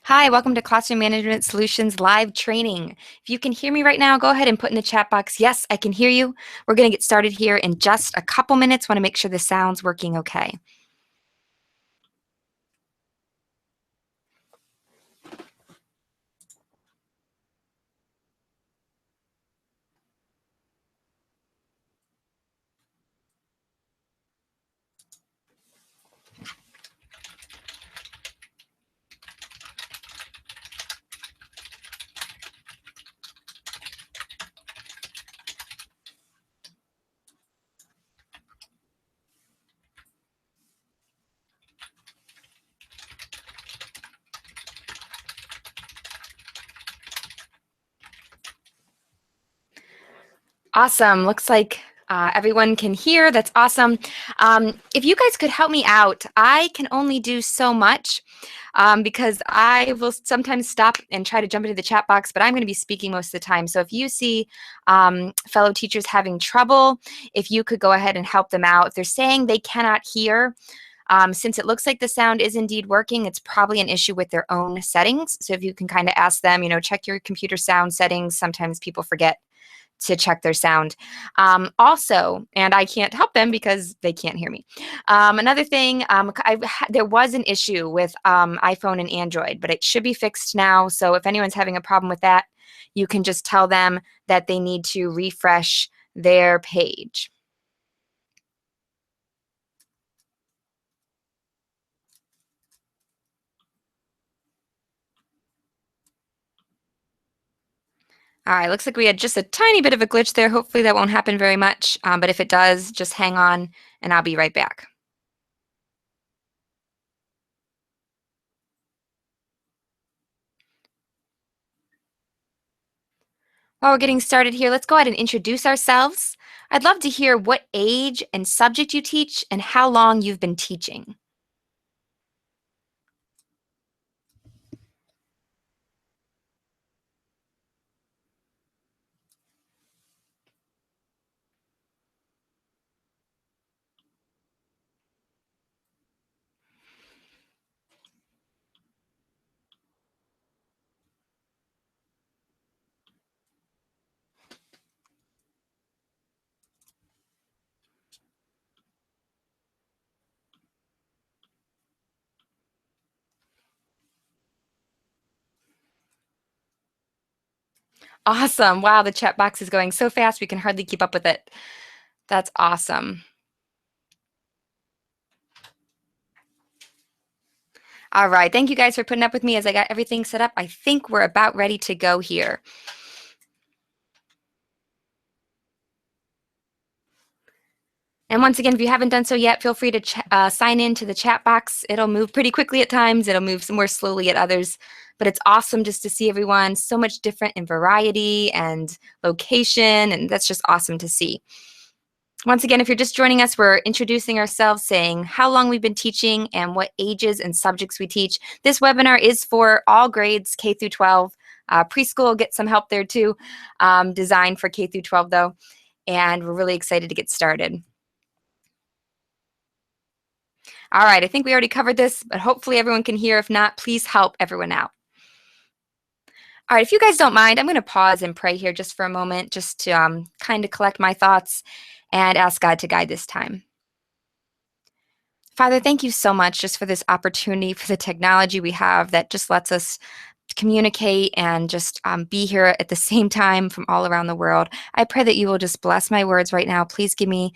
Hi, welcome to Classroom Management Solutions live training. If you can hear me right now, go ahead and put in the chat box, yes, I can hear you. We're going to get started here in just a couple minutes. Want to make sure the sound's working okay. Awesome. Looks like everyone can hear. That's awesome. If you guys could help me out, I can only do so much because I will sometimes stop and try to jump into the chat box, but I'm going to be speaking most of the time. So if you see fellow teachers having trouble, if you could go ahead and help them out. If they're saying they cannot hear, since it looks like the sound is indeed working, it's probably an issue with their own settings. So if you can kind of ask them, check your computer sound settings. Sometimes people forget to check their sound. Also, and I can't help them because they can't hear me. Another thing, there was an issue with iPhone and Android, but it should be fixed now. So if anyone's having a problem with that, you can just tell them that they need to refresh their page. All right, looks like we had just a tiny bit of a glitch there. Hopefully that won't happen very much, but if it does, just hang on and I'll be right back. While we're getting started here, let's go ahead and introduce ourselves. I'd love to hear what age and subject you teach and how long you've been teaching. Awesome. Wow, the chat box is going so fast we can hardly keep up with it. That's awesome. All right, thank you guys for putting up with me as I got everything set up. I think we're about ready to go here. And once again, if you haven't done so yet, feel free to sign in to the chat box. It'll move pretty quickly at times. It'll move more slowly at others. But it's awesome just to see everyone so much different in variety and location, and that's just awesome to see. Once again, if you're just joining us, we're introducing ourselves, saying how long we've been teaching and what ages and subjects we teach. This webinar is for all grades, K through 12. Preschool will get some help there too, designed for K through 12 though. And we're really excited to get started. All right, I think we already covered this, but hopefully everyone can hear. If not, please help everyone out. All right, if you guys don't mind, I'm going to pause and pray here just for a moment, just to kind of collect my thoughts and ask God to guide this time. Father, thank you so much just for this opportunity, for the technology we have that just lets us communicate and just be here at the same time from all around the world. I pray that you will just bless my words right now. Please give me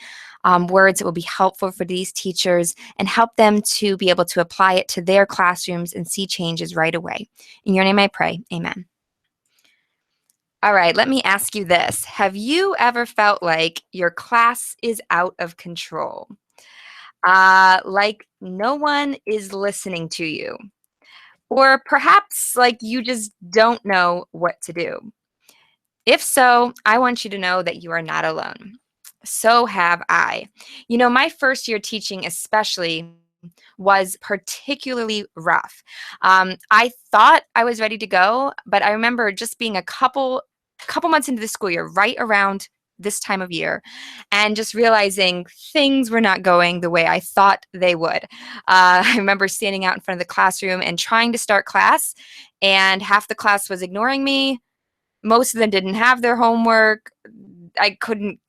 words that will be helpful for these teachers and help them to be able to apply it to their classrooms and see changes right away. In your name I pray, amen. All right, let me ask you this. Have you ever felt like your class is out of control? Like no one is listening to you? Or perhaps like you just don't know what to do? If so, I want you to know that you are not alone. So have I. My first year teaching, especially, was particularly rough. I thought I was ready to go, but I remember just being a couple months into the school year, right around this time of year and just realizing things were not going the way I thought they would. I remember standing out in front of the classroom and trying to start class, and half the class was ignoring me. Most of them didn't have their homework. I couldn't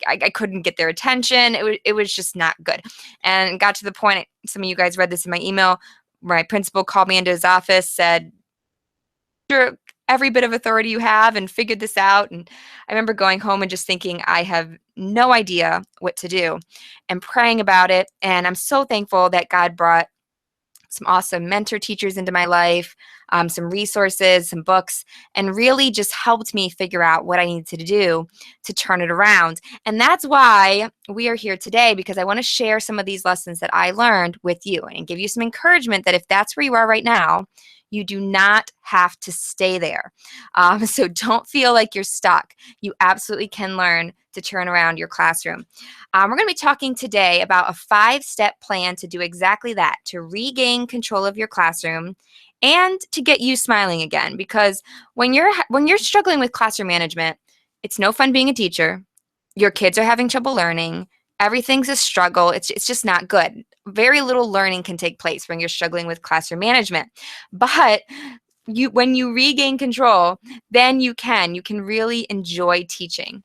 get their attention. It was just not good. And got to the point, some of you guys read this in my email, my principal called me into his office, said, "Sure, every bit of authority you have and figured this out." And I remember going home and just thinking, I have no idea what to do, and praying about it. And I'm so thankful that God brought some awesome mentor teachers into my life, some resources, some books, and really just helped me figure out what I needed to do to turn it around. And that's why we are here today, because I want to share some of these lessons that I learned with you and give you some encouragement that if that's where you are right now, you do not have to stay there. So don't feel like you're stuck. You absolutely can learn to turn around your classroom. We're going to be talking today about a 5-step plan to do exactly that, to regain control of your classroom and to get you smiling again. Because when you're struggling with classroom management, it's no fun being a teacher. Your kids are having trouble learning. Everything's a struggle. It's just not good. Very little learning can take place when you're struggling with classroom management. But when you regain control, then you can really enjoy teaching.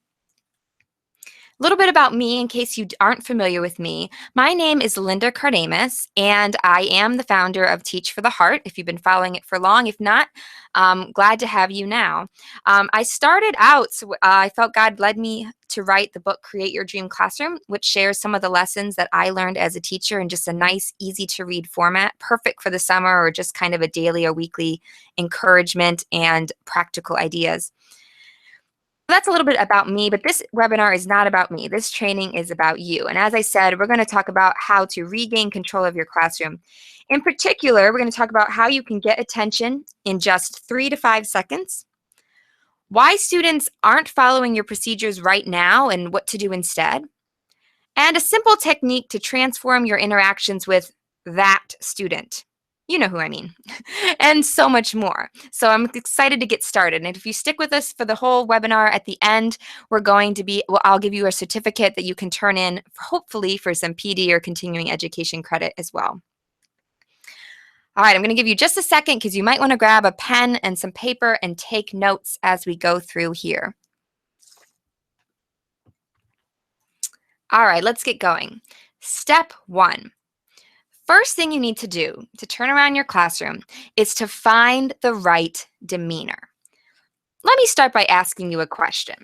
A little bit about me in case you aren't familiar with me. My name is Linda Cardamus, and I am the founder of Teach for the Heart, if you've been following it for long. If not, glad to have you now. I started out, I felt God led me to write the book, Create Your Dream Classroom, which shares some of the lessons that I learned as a teacher in just a nice, easy to read format, perfect for the summer or just kind of a daily or weekly encouragement and practical ideas. That's a little bit about me, but this webinar is not about me. This training is about you. And as I said, we're going to talk about how to regain control of your classroom. In particular, we're going to talk about how you can get attention in just 3 to 5 seconds, why students aren't following your procedures right now and what to do instead, and a simple technique to transform your interactions with that student. You know who I mean, and so much more. So I'm excited to get started. And if you stick with us for the whole webinar, at the end, I'll give you a certificate that you can turn in, hopefully for some PD or continuing education credit as well. All right, I'm going to give you just a second because you might want to grab a pen and some paper and take notes as we go through here. All right, let's get going. Step 1. First thing you need to do to turn around your classroom is to find the right demeanor. Let me start by asking you a question.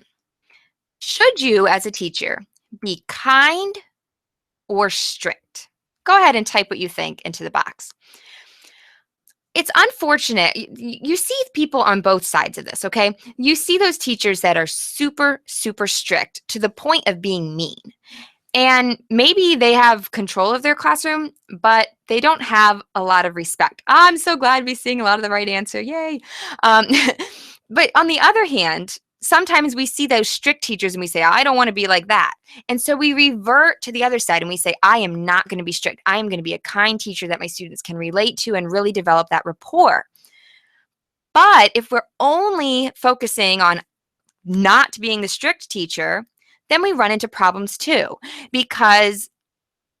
Should you, as a teacher, be kind or strict? Go ahead and type what you think into the box. It's unfortunate. You see people on both sides of this, okay? You see those teachers that are super, super strict to the point of being mean. And maybe they have control of their classroom, but they don't have a lot of respect. I'm so glad we're seeing a lot of the right answer. Yay. But on the other hand, sometimes we see those strict teachers and we say, I don't want to be like that. And so we revert to the other side and we say, I am not going to be strict. I am going to be a kind teacher that my students can relate to and really develop that rapport. But if we're only focusing on not being the strict teacher, then we run into problems too, because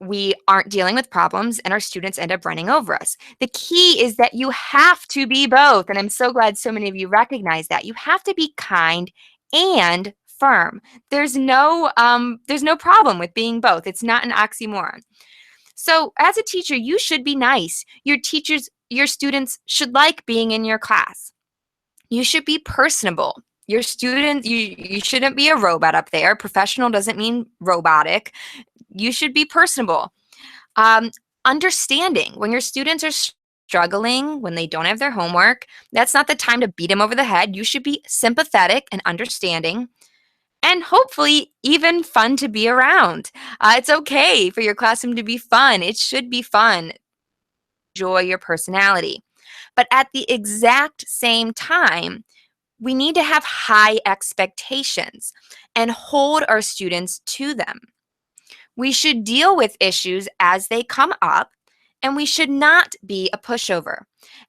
we aren't dealing with problems and our students end up running over us. The key is that you have to be both. And I'm so glad so many of you recognize that. You have to be kind and firm. There's no problem with being both. It's not an oxymoron. So as a teacher, you should be nice. Your students should like being in your class. You should be personable. Your student, you shouldn't be a robot up there. Professional doesn't mean robotic. You should be personable. Understanding. When your students are struggling, when they don't have their homework, that's not the time to beat them over the head. You should be sympathetic and understanding, and hopefully even fun to be around. It's okay for your classroom to be fun. It should be fun. Enjoy your personality. But at the exact same time, we need to have high expectations and hold our students to them. We should deal with issues as they come up and we should not be a pushover.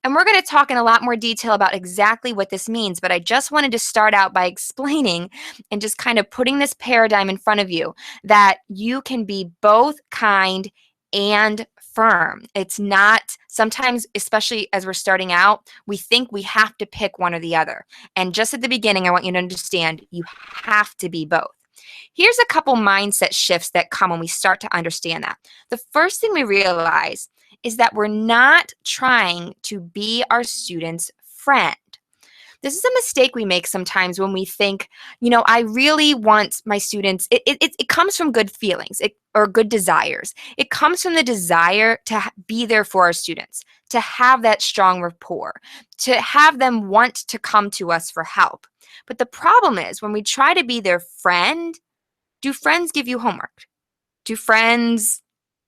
And we're going to talk in a lot more detail about exactly what this means, but I just wanted to start out by explaining and just kind of putting this paradigm in front of you that you can be both kind and firm. It's not, sometimes, especially as we're starting out, we think we have to pick one or the other. And just at the beginning, I want you to understand you have to be both. Here's a couple mindset shifts that come when we start to understand that. The first thing we realize is that we're not trying to be our students' friend. This is a mistake we make sometimes when we think, I really want my students, it comes from good feelings or good desires. It comes from the desire to be there for our students, to have that strong rapport, to have them want to come to us for help. But the problem is when we try to be their friend, do friends give you homework? Do friends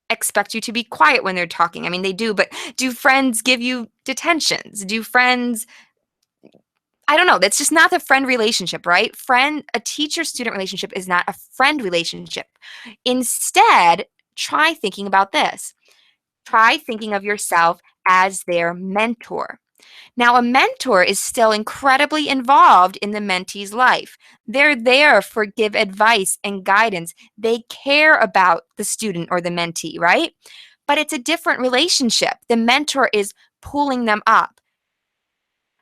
expect you to be quiet when they're talking? I mean, they do, but do friends give you detentions? Do friends, I don't know, that's just not the friend relationship, right? A teacher-student relationship is not a friend relationship. Instead, try thinking about this. Try thinking of yourself as their mentor. Now, a mentor is still incredibly involved in the mentee's life. They're there for give advice and guidance. They care about the student or the mentee, right? But it's a different relationship. The mentor is pulling them up,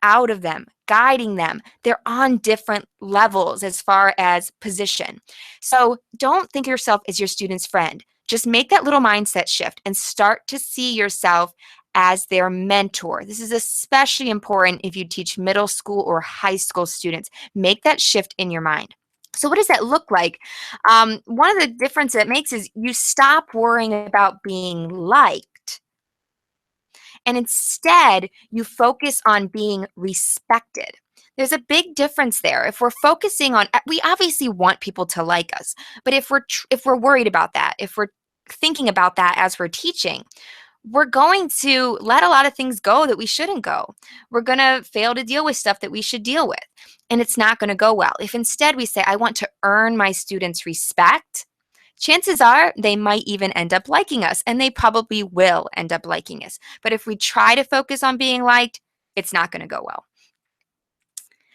out of them, guiding them. They're on different levels as far as position. So don't think of yourself as your student's friend. Just make that little mindset shift and start to see yourself as their mentor. This is especially important if you teach middle school or high school students. Make that shift in your mind. So what does that look like? One of the differences it makes is you stop worrying about being liked, and instead you focus on being respected. There's a big difference there. If we're focusing on, we obviously want people to like us, but if we're worried about that, if we're thinking about that as we're teaching, we're going to let a lot of things go that we shouldn't go. We're going to fail to deal with stuff that we should deal with, and it's not going to go well. If instead we say, I want to earn my students' respect, chances are they might even end up liking us, and they probably will end up liking us. But if we try to focus on being liked, it's not going to go well.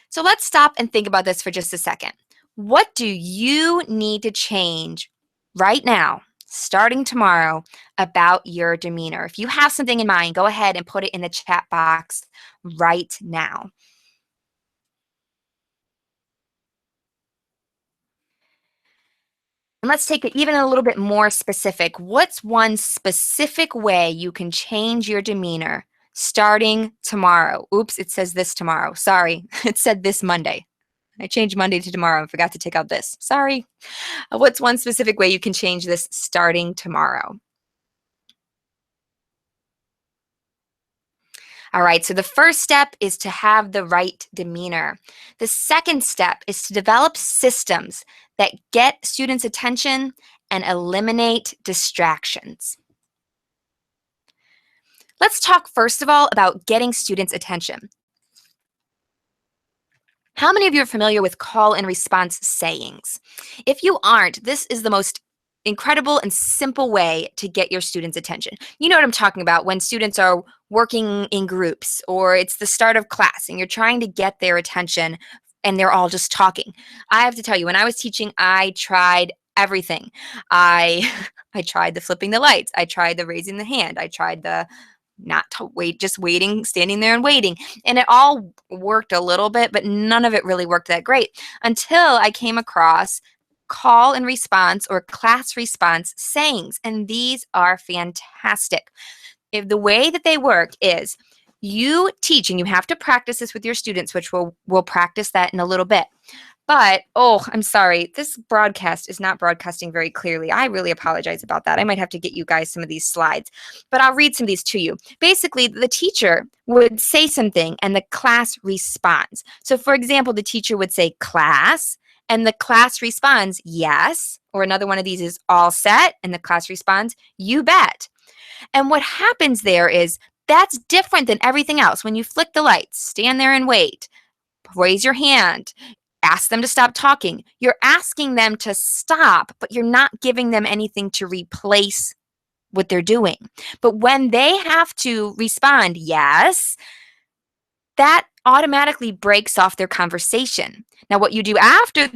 So let's stop and think about this for just a second. What do you need to change right now, starting tomorrow, about your demeanor? If you have something in mind, go ahead and put it in the chat box right now. And let's take it even a little bit more specific. What's one specific way you can change your demeanor starting tomorrow? Oops, it says this tomorrow. Sorry, it said this Monday. I changed Monday to tomorrow and forgot to take out this. Sorry. What's one specific way you can change this starting tomorrow? All right, so the first step is to have the right demeanor. The second step is to develop systems that get students' attention and eliminate distractions. Let's talk first of all about getting students' attention. How many of you are familiar with call and response sayings? If you aren't, this is the most incredible and simple way to get your students' attention. You know what I'm talking about when students are working in groups or it's the start of class and you're trying to get their attention and they're all just talking. I have to tell you, when I was teaching, I tried everything. I I tried the flipping the lights. I tried the raising the hand. I tried the not to wait, just waiting, standing there and waiting. And it all worked a little bit, but none of it really worked that great until I came across call and response or class response sayings. And these are fantastic. If the way that they work is you teach, and you have to practice this with your students, which we'll practice that in a little bit. But, oh, I'm sorry, this broadcast is not broadcasting very clearly. I really apologize about that. I might have to get you guys some of these slides, but I'll read some of these to you. Basically, the teacher would say something and the class responds. So, for example, the teacher would say, class, and the class responds, yes. Or another one of these is all set, and the class responds, you bet. And what happens there is that's different than everything else. When you flick the lights, stand there and wait, raise your hand, ask them to stop talking. You're asking them to stop, but you're not giving them anything to replace what they're doing. But when they have to respond, yes, that automatically breaks off their conversation. Now, what you do after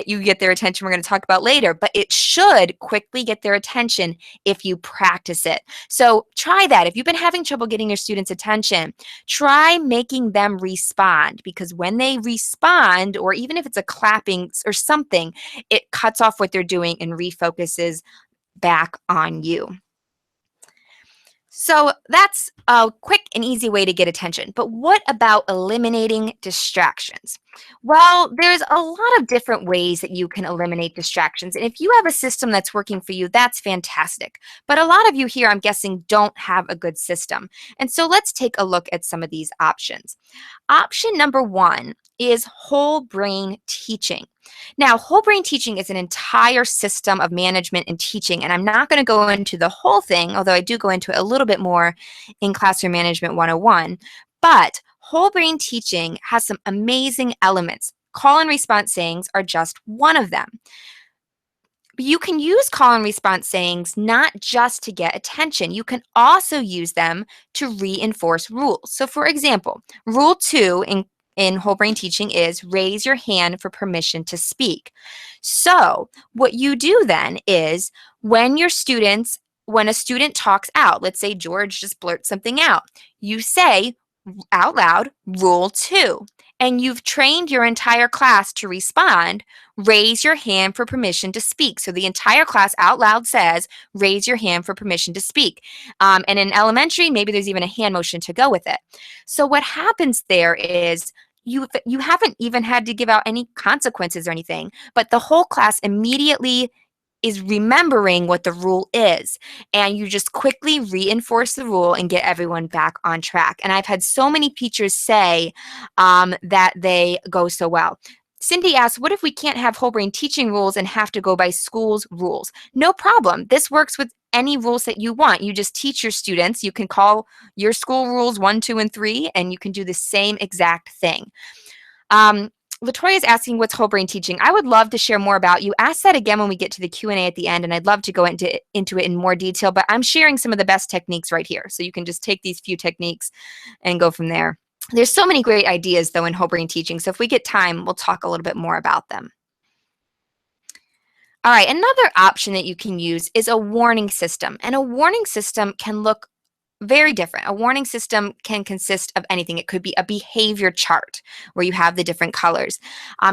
you get their attention, we're going to talk about later, but it should quickly get their attention if you practice it. So try that. If you've been having trouble getting your students' attention, try making them respond, because when they respond, or even if it's a clapping or something, it cuts off what they're doing and refocuses back on you. So that's a quick and easy way to get attention. But what about eliminating distractions? Well, there's a lot of different ways that you can eliminate distractions. And if you have a system that's working for you, that's fantastic. But a lot of you here, I'm guessing, don't have a good system. And so let's take a look at some of these options. Option number one is whole brain teaching. Now, whole brain teaching is an entire system of management and teaching, and I'm not going to go into the whole thing, although I do go into it a little bit more in Classroom Management 101. But whole brain teaching has some amazing elements. Call and response sayings are just one of them. But you can use call and response sayings not just to get attention. You can also use them to reinforce rules. So for example, rule 2 in whole brain teaching is raise your hand for permission to speak. So what you do then is when a student talks out, let's say George just blurts something out, you say out loud, rule 2. And you've trained your entire class to respond, raise your hand for permission to speak. So the entire class out loud says, raise your hand for permission to speak. And in elementary, maybe there's even a hand motion to go with it. So what happens there is you haven't even had to give out any consequences or anything, but the whole class immediately is remembering what the rule is, and you just quickly reinforce the rule and get everyone back on track. And I've had so many teachers say that they go so well. Cindy asks, what if we can't have whole brain teaching rules and have to go by school's rules? No problem. This works with any rules that you want. You just teach your students. You can call your school rules 1, 2, and 3, and you can do the same exact thing. Latoya is asking, what's whole brain teaching? I would love to share more about. You ask that again when we get to the Q&A at the end, and I'd love to go into it in more detail, but I'm sharing some of the best techniques right here. So you can just take these few techniques and go from there. There's so many great ideas, though, in whole brain teaching. So if we get time, we'll talk a little bit more about them. All right, another option that you can use is a warning system. And a warning system can look very different. A warning system can consist of anything. It could be a behavior chart where you have the different colors.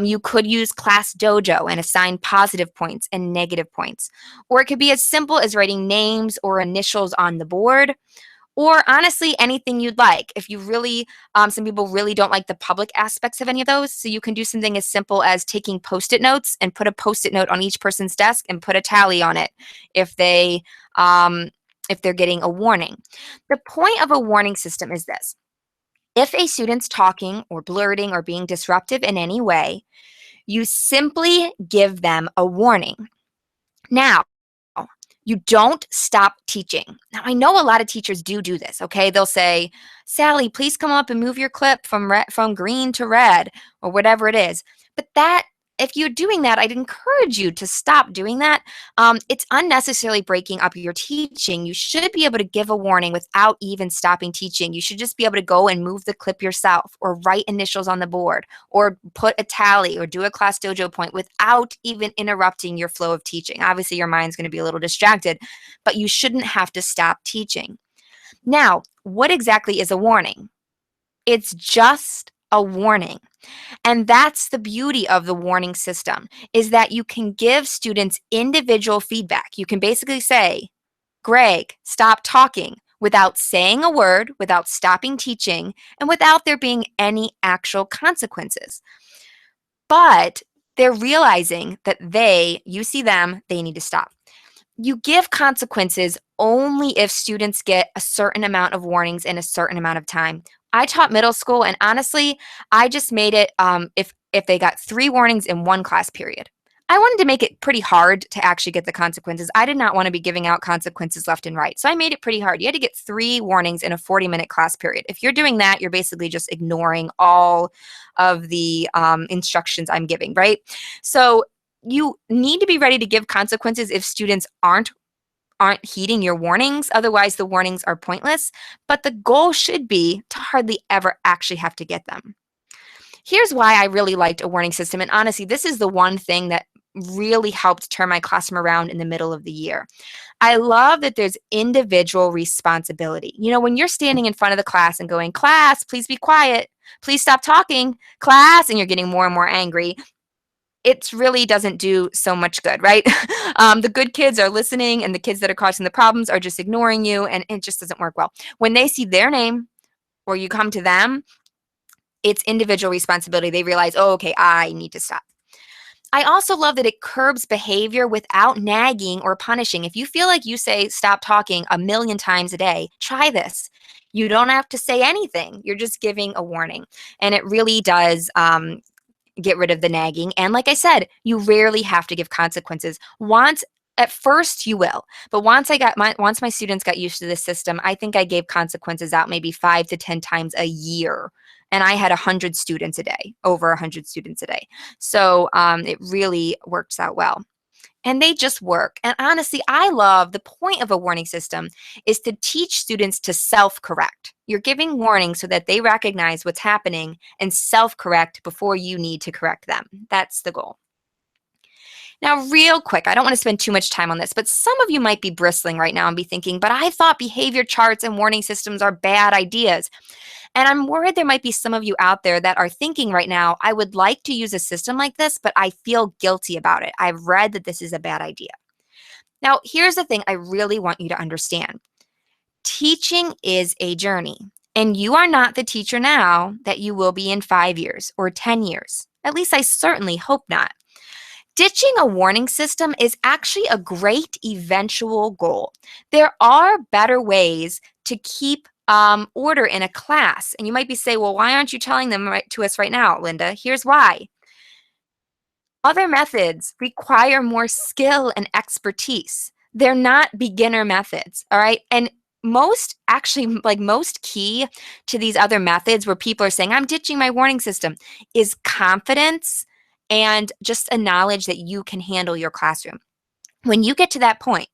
You could use Class Dojo and assign positive points and negative points. Or it could be as simple as writing names or initials on the board. Or honestly, anything you'd like. If you really, some people really don't like the public aspects of any of those, so you can do something as simple as taking Post-it notes and put a Post-it note on each person's desk and put a tally on it if they're getting a warning. The point of a warning system is this. If a student's talking or blurting or being disruptive in any way, you simply give them a warning. Now, you don't stop teaching. Now, I know a lot of teachers do this, okay? They'll say, Sally, please come up and move your clip from green to red, or whatever it is. But if you're doing that, I'd encourage you to stop doing that. It's unnecessarily breaking up your teaching. You should be able to give a warning without even stopping teaching. You should just be able to go and move the clip yourself, or write initials on the board, or put a tally, or do a Class Dojo point without even interrupting your flow of teaching. Obviously, your mind's going to be a little distracted, but you shouldn't have to stop teaching. Now, what exactly is a warning? It's just a warning. And that's the beauty of the warning system, is that you can give students individual feedback. You can basically say, Greg, stop talking, without saying a word, without stopping teaching, and without there being any actual consequences. But they're realizing that you see them, they need to stop. You give consequences only if students get a certain amount of warnings in a certain amount of time. I taught middle school, and honestly, I just made it if they got 3 warnings in one class period. I wanted to make it pretty hard to actually get the consequences. I did not want to be giving out consequences left and right. So I made it pretty hard. You had to get 3 warnings in a 40-minute class period. If you're doing that, you're basically just ignoring all of the instructions I'm giving, right? So you need to be ready to give consequences if students aren't aren't heeding your warnings. Otherwise, the warnings are pointless. But the goal should be to hardly ever actually have to get them. Here's why I really liked a warning system. And honestly, this is the one thing that really helped turn my classroom around in the middle of the year. I love that there's individual responsibility. You know, when you're standing in front of the class and going, class, please be quiet, please stop talking, class, and you're getting more and more angry, it really doesn't do so much good, right? The good kids are listening, and the kids that are causing the problems are just ignoring you, and it just doesn't work well. When they see their name or you come to them, it's individual responsibility. They realize, oh, okay, I need to stop. I also love that it curbs behavior without nagging or punishing. If you feel like you say stop talking a million times a day, try this. You don't have to say anything. You're just giving a warning. And it really does get rid of the nagging. And like I said, you rarely have to give consequences. At first you will, but once my students got used to this system, I think I gave consequences out maybe 5 to 10 times a year. And I had 100 students a day, over 100 students a day. So it really works out well. And they just work. And honestly, I love the point of a warning system is to teach students to self-correct. You're giving warnings so that they recognize what's happening and self-correct before you need to correct them. That's the goal. Now, real quick, I don't want to spend too much time on this, but some of you might be bristling right now and be thinking, but I thought behavior charts and warning systems are bad ideas. And I'm worried there might be some of you out there that are thinking right now, I would like to use a system like this, but I feel guilty about it. I've read that this is a bad idea. Now, here's the thing I really want you to understand. Teaching is a journey, and you are not the teacher now that you will be in 5 years or 10 years. At least I certainly hope not. Ditching a warning system is actually a great eventual goal. There are better ways to keep order in a class. And you might be saying, well, why aren't you telling them to us right now, Linda? Here's why. Other methods require more skill and expertise. They're not beginner methods, all right? And most key to these other methods where people are saying, I'm ditching my warning system, is confidence and just a knowledge that you can handle your classroom. When you get to that point,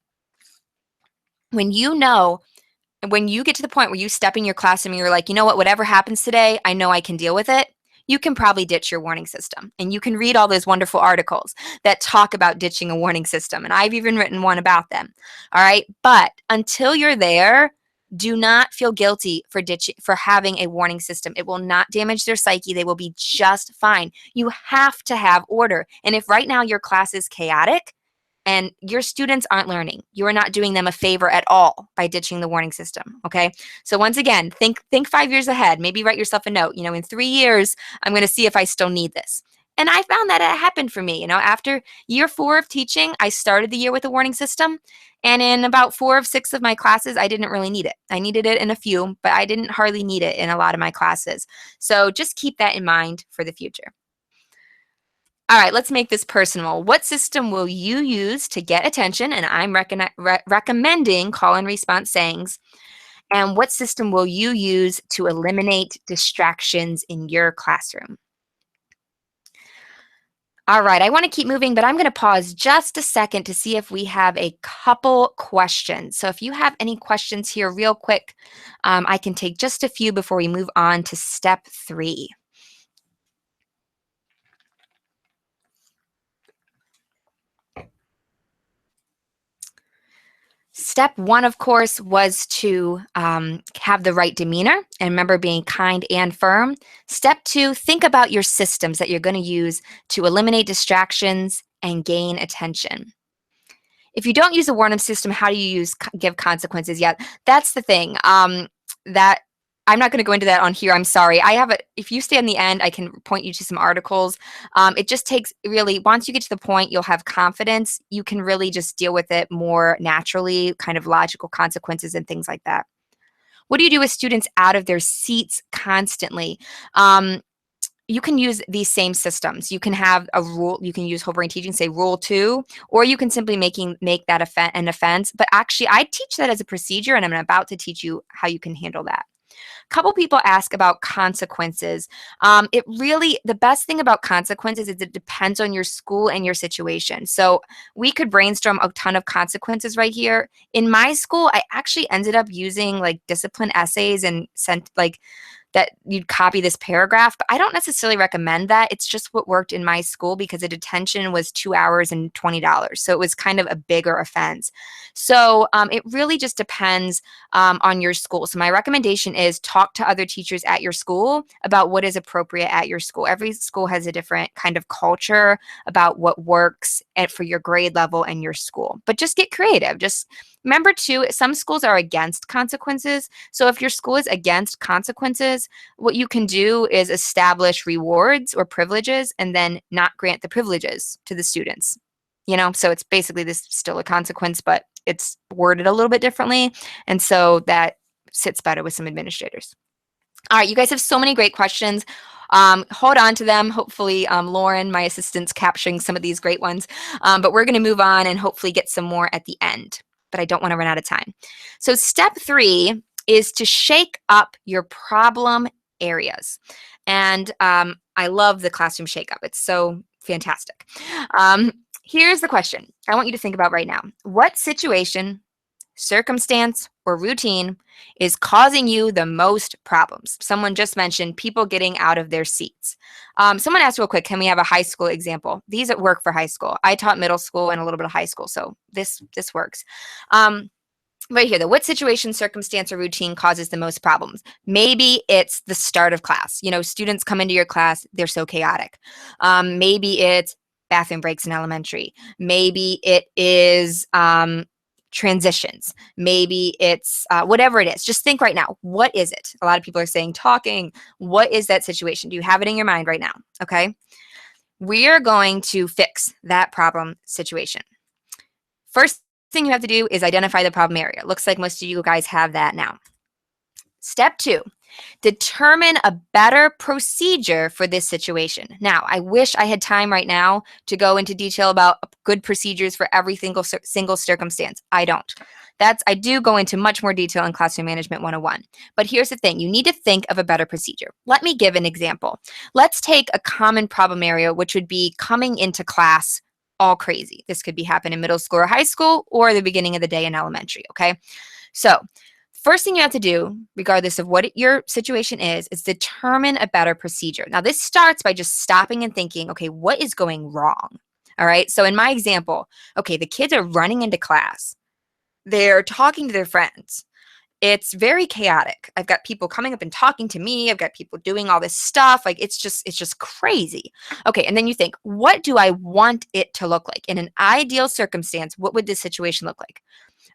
when you get to the point where you step in your classroom and you're like, you know what, whatever happens today, I know I can deal with it, you can probably ditch your warning system. And you can read all those wonderful articles that talk about ditching a warning system. And I've even written one about them. All right. But until you're there, do not feel guilty for having a warning system. It will not damage their psyche. They will be just fine. You have to have order. And if right now your class is chaotic and your students aren't learning, you are not doing them a favor at all by ditching the warning system. Okay. So once again, think 5 years ahead. Maybe write yourself a note. In 3 years, I'm going to see if I still need this. And I found that it happened for me. After year 4 of teaching, I started the year with a warning system. And in about 4 of 6 of my classes, I didn't really need it. I needed it in a few, but I didn't hardly need it in a lot of my classes. So just keep that in mind for the future. All right, let's make this personal. What system will you use to get attention? And I'm recommending call and response sayings. And what system will you use to eliminate distractions in your classroom? All right, I want to keep moving, but I'm going to pause just a second to see if we have a couple questions. So if you have any questions here real quick, I can take just a few before we move on to step 3. Step 1, of course, was to have the right demeanor, and remember being kind and firm. Step 2, think about your systems that you're going to use to eliminate distractions and gain attention. If you don't use a warning system, how do you give consequences? Yet that's the thing. That I'm not going to go into that on here. I'm sorry. If you stay on the end, I can point you to some articles. It just takes once you get to the point, you'll have confidence. You can really just deal with it more naturally, kind of logical consequences and things like that. What do you do with students out of their seats constantly? You can use these same systems. You can have a rule. You can use whole brain teaching, say rule 2, or you can simply make that an offense. But actually, I teach that as a procedure, and I'm about to teach you how you can handle that. Couple people ask about consequences. The best thing about consequences is it depends on your school and your situation. So we could brainstorm a ton of consequences right here. In my school, I actually ended up using like discipline essays and sent like that you'd copy this paragraph, but I don't necessarily recommend that. It's just what worked in my school because the detention was 2 hours and $20. So it was kind of a bigger offense. So it really just depends on your school. So my recommendation is talk to other teachers at your school about what is appropriate at your school. Every school has a different kind of culture about what works for your grade level and your school. But just get creative. Just remember too, some schools are against consequences. So if your school is against consequences, what you can do is establish rewards or privileges and then not grant the privileges to the students. So it's basically this still a consequence, but it's worded a little bit differently. And so that sits better with some administrators. All right, you guys have so many great questions. Hold on to them. Hopefully, Lauren, my assistant's capturing some of these great ones. But we're going to move on and hopefully get some more at the end. But I don't want to run out of time. So step 3 is to shake up your problem areas. And I love the classroom shake up. It's so fantastic. Here's the question I want you to think about right now. What situation, circumstance, or routine is causing you the most problems? Someone just mentioned people getting out of their seats. Someone asked real quick, can we have a high school example? These work for high school. I taught middle school and a little bit of high school, so this works. Right here, what situation, circumstance, or routine causes the most problems? Maybe it's the start of class. Students come into your class, they're so chaotic. Maybe it's bathroom breaks in elementary. Maybe it is transitions. Maybe it's whatever it is. Just think right now. What is it? A lot of people are saying talking. What is that situation? Do you have it in your mind right now? Okay. We are going to fix that problem situation. First thing you have to do is identify the problem area. Looks like most of you guys have that now. Step 2, determine a better procedure for this situation. Now, I wish I had time right now to go into detail about good procedures for every single circumstance. I don't. I do go into much more detail in Classroom Management 101. But here's the thing. You need to think of a better procedure. Let me give an example. Let's take a common problem area, which would be coming into class all crazy. This could be happening in middle school or high school or the beginning of the day in elementary, okay? So first thing you have to do, regardless of what your situation is determine a better procedure. Now, this starts by just stopping and thinking, okay, what is going wrong? All right, so in my example, okay, the kids are running into class. They're talking to their friends. It's very chaotic. I've got people coming up and talking to me. I've got people doing all this stuff. Like it's just crazy. Okay, and then you think, what do I want it to look like? In an ideal circumstance, what would this situation look like?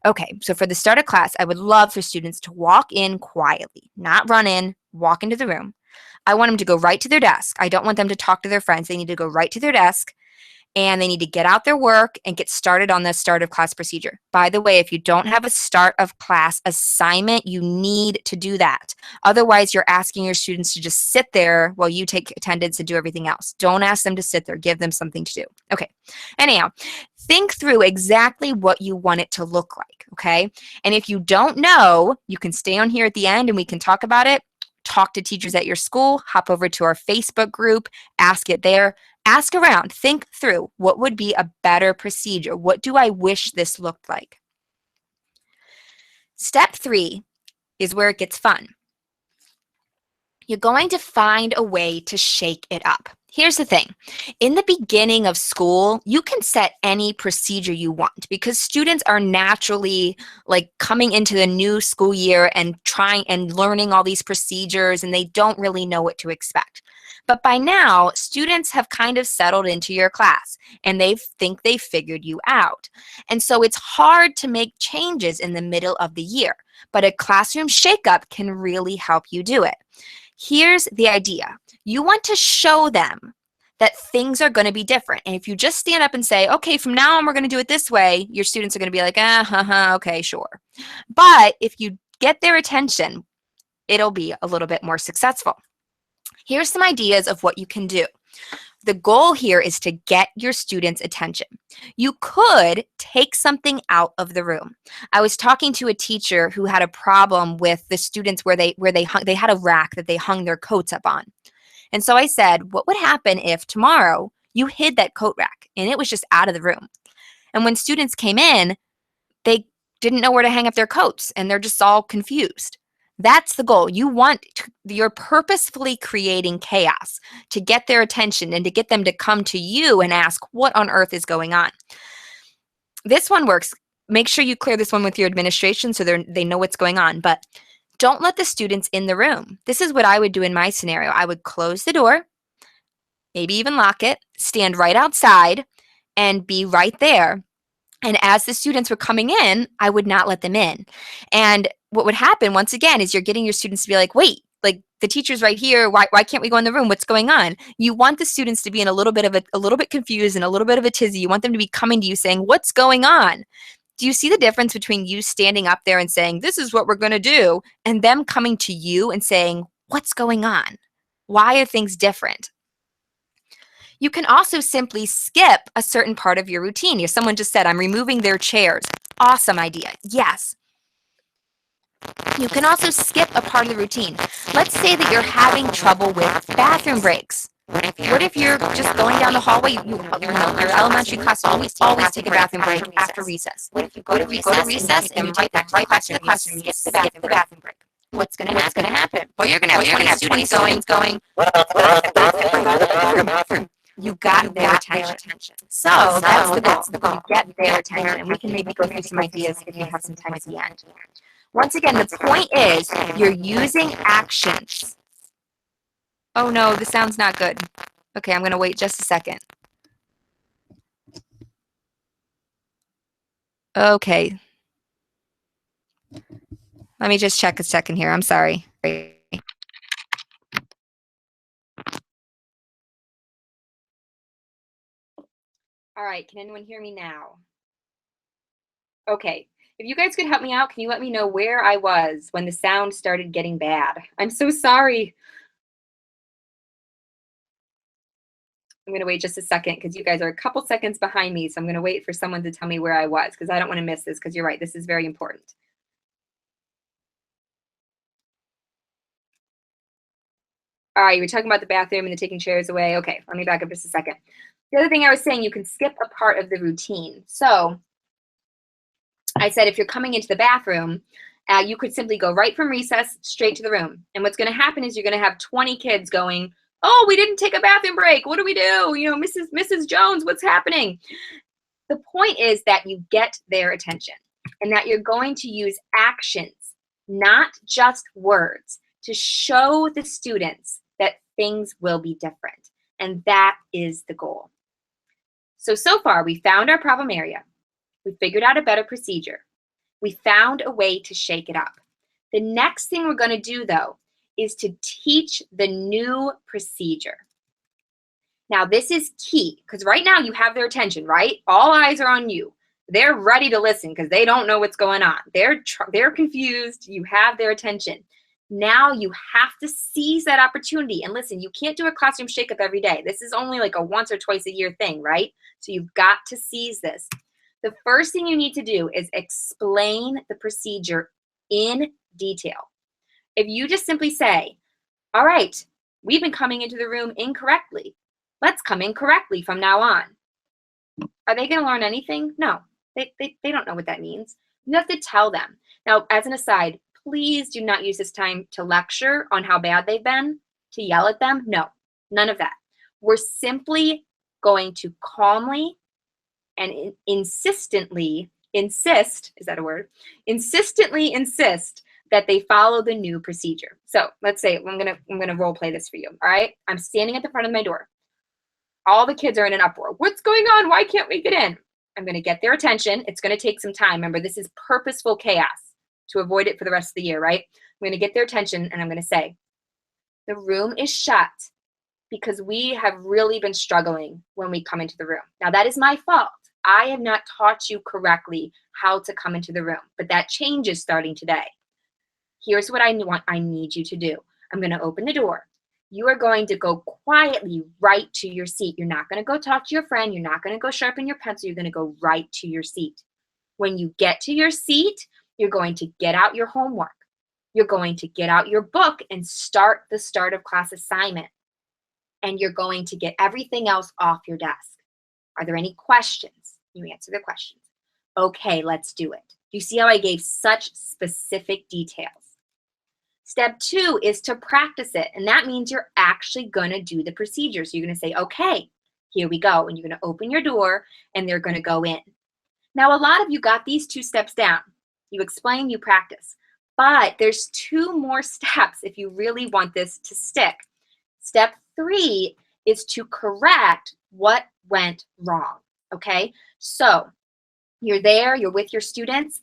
Okay, so for the start of class, I would love for students to walk in quietly, not run in, walk into the room. I want them to go right to their desk. I don't want them to talk to their friends. They need to go right to their desk and they need to get out their work and get started on the start of class procedure. By the way, if you don't have a start of class assignment, you need to do that. Otherwise, you're asking your students to just sit there while you take attendance and do everything else. Don't ask them to sit there. Give them something to do. Okay. Anyhow, think through exactly what you want it to look like, okay? And if you don't know, you can stay on here at the end and we can talk about it. Talk to teachers at your school, hop over to our Facebook group, ask it there. Ask around, think through what would be a better procedure. What do I wish this looked like? Step 3 is where it gets fun. You're going to find a way to shake it up. Here's the thing. In the beginning of school, you can set any procedure you want because students are naturally like coming into the new school year and trying and learning all these procedures and they don't really know what to expect. But by now, students have kind of settled into your class and they think they figured you out. And so it's hard to make changes in the middle of the year, but a classroom shakeup can really help you do it. Here's the idea. You want to show them that things are going to be different. And if you just stand up and say, okay, from now on, we're going to do it this way, your students are going to be like, okay, sure. But if you get their attention, it'll be a little bit more successful. Here's some ideas of what you can do. The goal here is to get your students' attention. You could take something out of the room. I was talking to a teacher who had a problem with the students where they had a rack that they hung their coats up on. And so I said, what would happen if tomorrow you hid that coat rack and it was just out of the room? And when students came in, they didn't know where to hang up their coats and they're just all confused. That's the goal. You're purposefully creating chaos to get their attention and to get them to come to you and ask, what on earth is going on? This one works. Make sure you clear this one with your administration so they know what's going on, but don't let the students in the room. This is what I would do in my scenario. I would close the door, maybe even lock it, stand right outside, and be right there. And as the students were coming in, I would not let them in. And what would happen, once again, is you're getting your students to be like, wait, like the teacher's right here. Why can't we go in the room? What's going on? You want the students to be in a little bit confused and a little bit of a tizzy. You want them to be coming to you saying, what's going on? Do you see the difference between you standing up there and saying, this is what we're going to do, and them coming to you and saying, what's going on? Why are things different? You can also simply skip a certain part of your routine. If someone just said, I'm removing their chairs. Awesome idea. Yes. You can also skip a part of the routine. Let's say that you're having trouble with bathroom breaks. What if you're just going down the hallway? Your elementary class always take a bathroom break after recess. What if you go to recess and you take that right back to the classroom and skip the bathroom break? What's going to happen? Well, you're going to have 20 students going, bathroom. You got their attention. So that's the goal. Get their attention. And we can maybe go through some ideas if you have some time at the end. Once again, the point is you're using actions. Oh no, this sounds not good. Okay, I'm going to wait just a second. Okay. Let me just check a second here. I'm sorry. All right, can anyone hear me now? Okay, if you guys could help me out, can you let me know where I was when the sound started getting bad? I'm so sorry. I'm going to wait just a second because you guys are a couple seconds behind me, so I'm going to wait for someone to tell me where I was because I don't want to miss this because you're right, this is very important. All right, you were talking about the bathroom and the taking chairs away. Okay, let me back up just a second. The other thing I was saying, you can skip a part of the routine. So I said if you're coming into the bathroom, you could simply go right from recess straight to the room. And what's going to happen is you're going to have 20 kids going, oh, we didn't take a bathroom break. What do we do? You know, Mrs. Jones, what's happening? The point is that you get their attention and that you're going to use actions, not just words, to show the students that things will be different. And that is the goal. So far, we found our problem area. We figured out a better procedure. We found a way to shake it up. The next thing we're going to do, though, is to teach the new procedure. Now, this is key because right now you have their attention, right? All eyes are on you. They're ready to listen because they don't know what's going on. They're confused. You have their attention. Now you have to seize that opportunity. And listen, you can't do a classroom shakeup every day. This is only like a once or twice a year thing, right? So you've got to seize this. The first thing you need to do is explain the procedure in detail. If you just simply say, all right, we've been coming into the room incorrectly. Let's come in correctly from now on. Are they going to learn anything? No, they don't know what that means. You have to tell them. Now, as an aside, please do not use this time to lecture on how bad they've been, to yell at them. No, none of that. We're simply going to calmly and insistently insist, is that a word? Insistently insist that they follow the new procedure. So let's say I'm gonna role play this for you. All right, I'm standing at the front of my door. All the kids are in an uproar. What's going on? Why can't we get in? I'm gonna get their attention. It's gonna take some time. Remember, this is purposeful chaos to avoid it for the rest of the year, right? I'm gonna get their attention and I'm gonna say, the room is shut because we have really been struggling when we come into the room. Now that is my fault. I have not taught you correctly how to come into the room, but that changes starting today. Here's what I need you to do. I'm going to open the door. You are going to go quietly right to your seat. You're not going to go talk to your friend. You're not going to go sharpen your pencil. You're going to go right to your seat. When you get to your seat, you're going to get out your homework. You're going to get out your book and start the start of class assignment. And you're going to get everything else off your desk. Are there any questions? You answer the questions. Okay, let's do it. Do you see how I gave such specific details? Step 2 is to practice it. And that means you're actually going to do the procedure. So you're going to say, okay, here we go. And you're going to open your door and they're going to go in. Now, a lot of you got these 2 steps down. You explain, you practice. But there's 2 more steps if you really want this to stick. Step 3 is to correct what went wrong, okay? So you're there, you're with your students.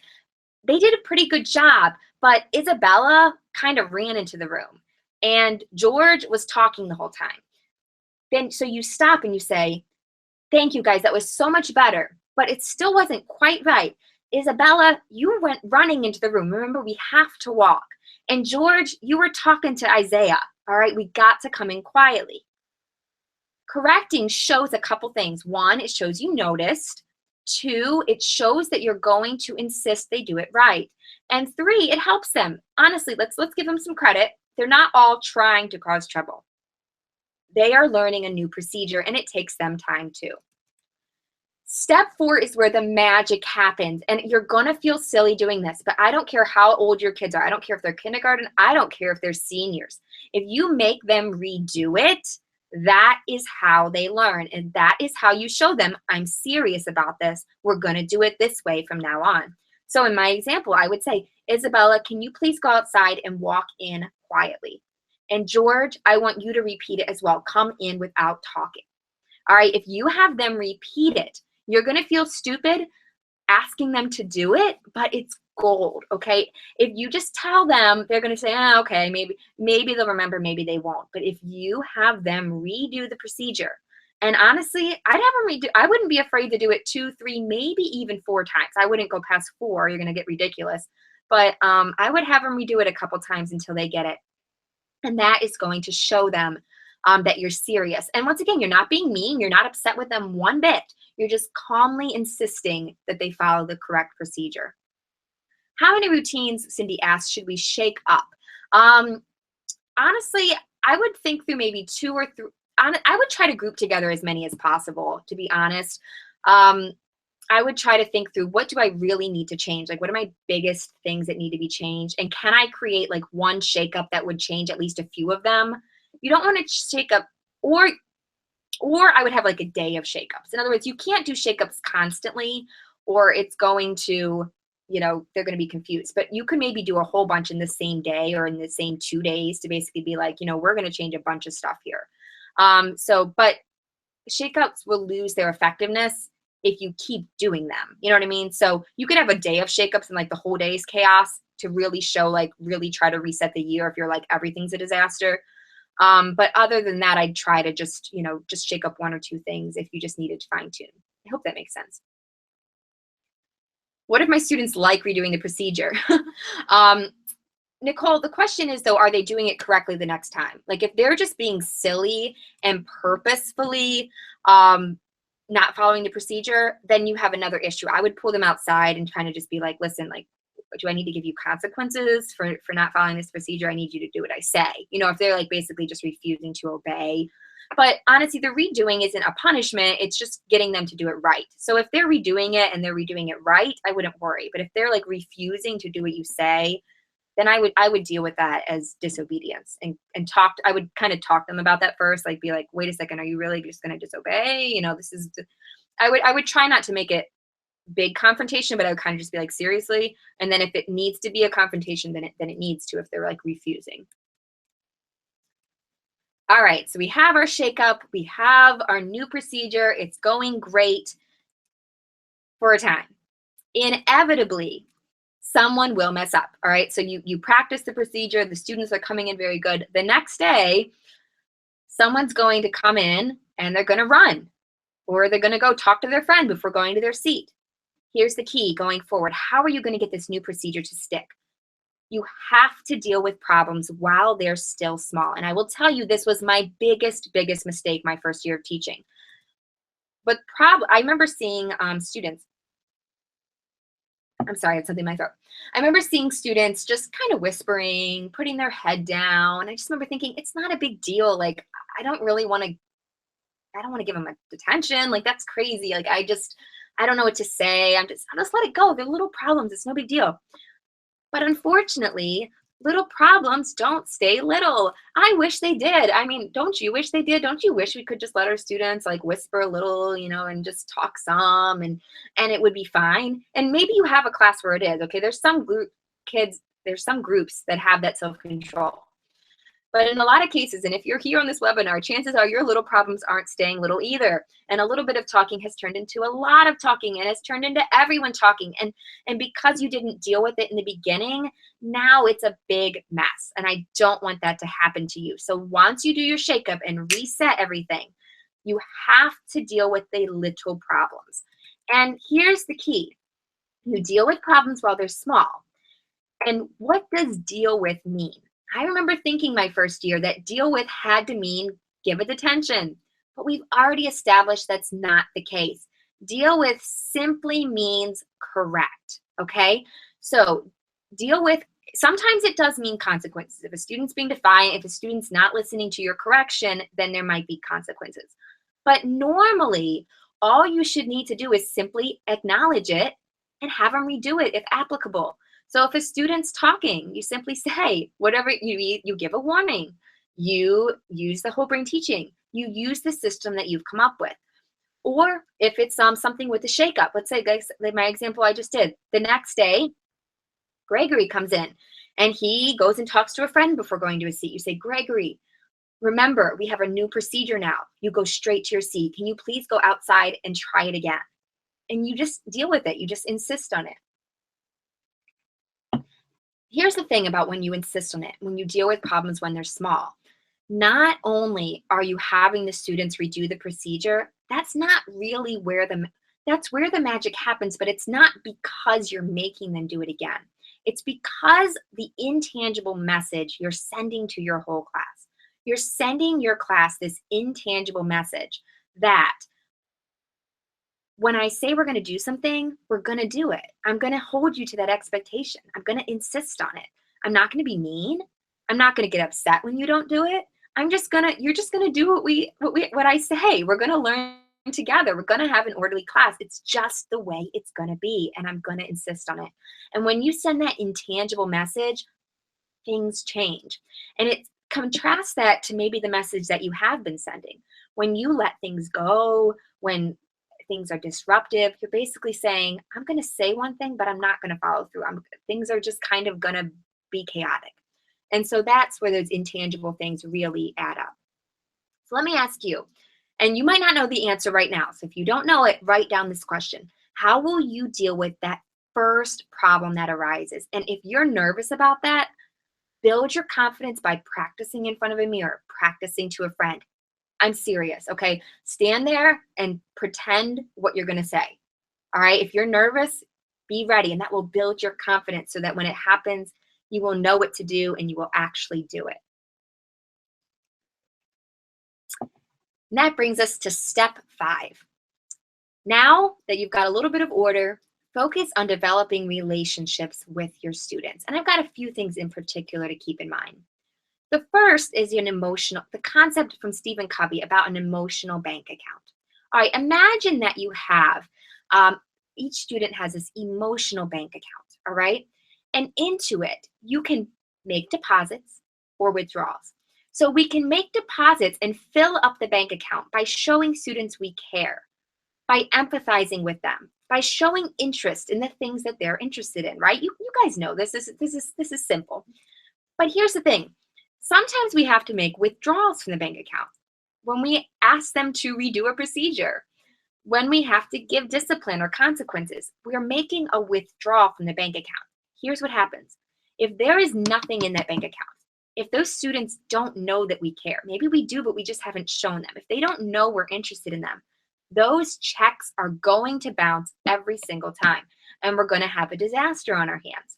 They did a pretty good job, but Isabella kind of ran into the room and George was talking the whole time. Then, so you stop and you say, thank you guys, that was so much better, but it still wasn't quite right. Isabella, you went running into the room. Remember, we have to walk. And George, you were talking to Isaiah. All right, we got to come in quietly. Correcting shows a couple things. 1, it shows you noticed. 2, it shows that you're going to insist they do it right. And 3, it helps them. Honestly, let's give them some credit. They're not all trying to cause trouble. They are learning a new procedure and it takes them time too. Step 4 is where the magic happens, and you're gonna feel silly doing this, but I don't care how old your kids are. I don't care if they're kindergarten. I don't care if they're seniors. If you make them redo it, that is how they learn, and that is how you show them, I'm serious about this. We're gonna do it this way from now on. So in my example, I would say, Isabella, can you please go outside and walk in quietly? And George, I want you to repeat it as well. Come in without talking. All right, if you have them repeat it, you're going to feel stupid asking them to do it, but it's gold, okay? If you just tell them, they're going to say, oh, okay, maybe they'll remember, maybe they won't. But if you have them redo the procedure, and honestly, I'd have them redo, I wouldn't be afraid to do it 2, 3, maybe even 4 times. I wouldn't go past 4, you're going to get ridiculous. But I would have them redo it a couple times until they get it. And that is going to show them that you're serious. And once again, you're not being mean. You're not upset with them one bit. You're just calmly insisting that they follow the correct procedure. How many routines, Cindy asked, should we shake up? Honestly, I would think through maybe 2 or 3. I would try to group together as many as possible, to be honest. I would try to think through, what do I really need to change? Like, what are my biggest things that need to be changed? And can I create like one shakeup that would change at least a few of them? You don't want to shake up, or I would have like a day of shakeups. In other words, you can't do shakeups constantly, or it's going to, they're going to be confused. But you could maybe do a whole bunch in the same day or in the same 2 days to basically be like, we're going to change a bunch of stuff here. But shakeups will lose their effectiveness if you keep doing them. You know what I mean? So you could have a day of shakeups and like the whole day is chaos to really show, like really try to reset the year if you're like everything's a disaster. But other than that, I'd try to just shake up 1 or 2 things if you just needed to fine tune. I hope that makes sense. What if my students like redoing the procedure? Nicole, the question is though, are they doing it correctly the next time? Like if they're just being silly and purposefully not following the procedure, then you have another issue. I would pull them outside and kind of just be like, listen, like, do I need to give you consequences for not following this procedure? I need you to do what I say. If they're like basically just refusing to obey. But honestly, the redoing isn't a punishment. It's just getting them to do it right. So if they're redoing it and they're redoing it right, I wouldn't worry. But if they're like refusing to do what you say, then I would deal with that as disobedience and I would kind of talk them about that first, like be like, wait a second, are you really just going to disobey? I would try not to make it big confrontation, but I would kind of just be like, seriously. And then if it needs to be a confrontation, then it needs to, if they're like refusing. All right, so we have our shakeup, we have our new procedure, it's going great for a time. Inevitably, someone will mess up. All right, so you practice the procedure, the students are coming in very good. The next day, someone's going to come in and they're going to run, or they're going to go talk to their friend before going to their seat. Here's the key going forward. How are you going to get this new procedure to stick? You have to deal with problems while they're still small. And I will tell you, this was my biggest mistake my first year of teaching. But I remember seeing students, I'm sorry, I had something in my throat. I remember seeing students just kind of whispering, putting their head down. I just remember thinking, it's not a big deal. Like, I don't really want to, I don't want to give them attention. Like, that's crazy. Like, I don't know what to say. I'll just let it go. They're little problems. It's no big deal. But unfortunately, little problems don't stay little. I wish they did. I mean, don't you wish they did? Don't you wish we could just let our students like whisper a little, and just talk some and it would be fine? And maybe you have a class where it is. Okay, there's some groups that have that self-control. But in a lot of cases, and if you're here on this webinar, chances are your little problems aren't staying little either. And a little bit of talking has turned into a lot of talking, and has turned into everyone talking. And because you didn't deal with it in the beginning, now it's a big mess. And I don't want that to happen to you. So once you do your shakeup and reset everything, you have to deal with the little problems. And here's the key. You deal with problems while they're small. And what does deal with mean? I remember thinking my first year that deal with had to mean give it attention, but we've already established that's not the case. Deal with simply means correct, okay? So deal with, sometimes it does mean consequences. If a student's being defiant, if a student's not listening to your correction, then there might be consequences. But normally, all you should need to do is simply acknowledge it and have them redo it if applicable. So if a student's talking, you simply say, whatever you give a warning. You use the whole brain teaching. You use the system that you've come up with. Or if it's something with a shakeup, let's say, guys, like my example I just did, the next day, Gregory comes in and he goes and talks to a friend before going to his seat. You say, Gregory, remember, we have a new procedure now. You go straight to your seat. Can you please go outside and try it again? And you just deal with it. You just insist on it. Here's the thing about when you insist on it, when you deal with problems when they're small, not only are you having the students redo the procedure, that's where the magic happens, but it's not because you're making them do it again. It's because the intangible message you're sending to your whole class. You're sending your class this intangible message that when I say we're going to do something, we're going to do it. I'm going to hold you to that expectation. I'm going to insist on it. I'm not going to be mean. I'm not going to get upset when you don't do it. You're just going to do what I say. We're going to learn together. We're going to have an orderly class. It's just the way it's going to be, and I'm going to insist on it. And when you send that intangible message, things change. And it contrasts that to maybe the message that you have been sending. When you let things go, when things are disruptive, you're basically saying, I'm going to say one thing, but I'm not going to follow through. Things are just kind of going to be chaotic. And so that's where those intangible things really add up. So let me ask you, and you might not know the answer right now. So if you don't know it, write down this question. How will you deal with that first problem that arises? And if you're nervous about that, build your confidence by practicing in front of a mirror, practicing to a friend. I'm serious, okay? Stand there and pretend what you're gonna say, all right? If you're nervous, be ready, and that will build your confidence so that when it happens, you will know what to do and you will actually do it. And that brings us to step 5. Now that you've got a little bit of order, focus on developing relationships with your students. And I've got a few things in particular to keep in mind. The first is the concept from Stephen Covey about an emotional bank account. All right, imagine that you have, each student has this emotional bank account, all right? And into it, you can make deposits or withdrawals. So we can make deposits and fill up the bank account by showing students we care, by empathizing with them, by showing interest in the things that they're interested in, right? You guys know this is simple. But here's the thing. Sometimes we have to make withdrawals from the bank account when we ask them to redo a procedure, when we have to give discipline or consequences. We're making a withdrawal from the bank account. Here's what happens. If there is nothing in that bank account, if those students don't know that we care, maybe we do, but we just haven't shown them. If they don't know we're interested in them, those checks are going to bounce every single time, and we're going to have a disaster on our hands.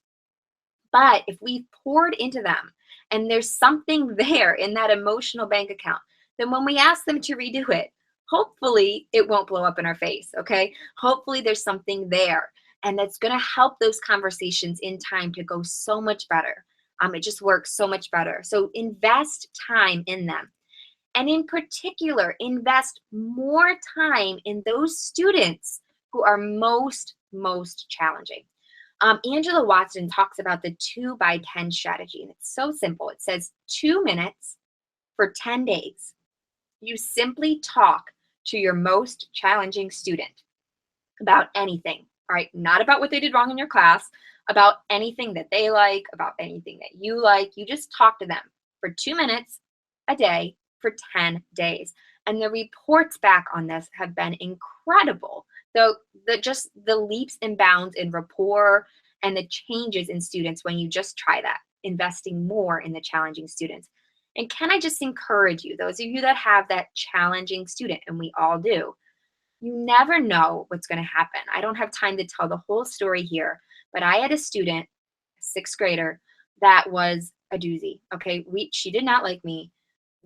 But if we poured into them and there's something there in that emotional bank account, then when we ask them to redo it, hopefully it won't blow up in our face, okay? Hopefully there's something there and that's going to help those conversations in time to go so much better. It just works so much better. So invest time in them. And in particular, invest more time in those students who are most challenging. Angela Watson talks about the 2 by 10 strategy, and it's so simple. It says 2 minutes for 10 days. You simply talk to your most challenging student about anything, all right? Not about what they did wrong in your class, about anything that they like, about anything that you like. You just talk to them for 2 minutes a day for 10 days. And the reports back on this have been incredible. Just the leaps and bounds in rapport and the changes in students when you just try that, investing more in the challenging students. And can I just encourage you, those of you that have that challenging student, and we all do, you never know what's going to happen. I don't have time to tell the whole story here, but I had a student, a 6th grader, that was a doozy. Okay, she did not like me.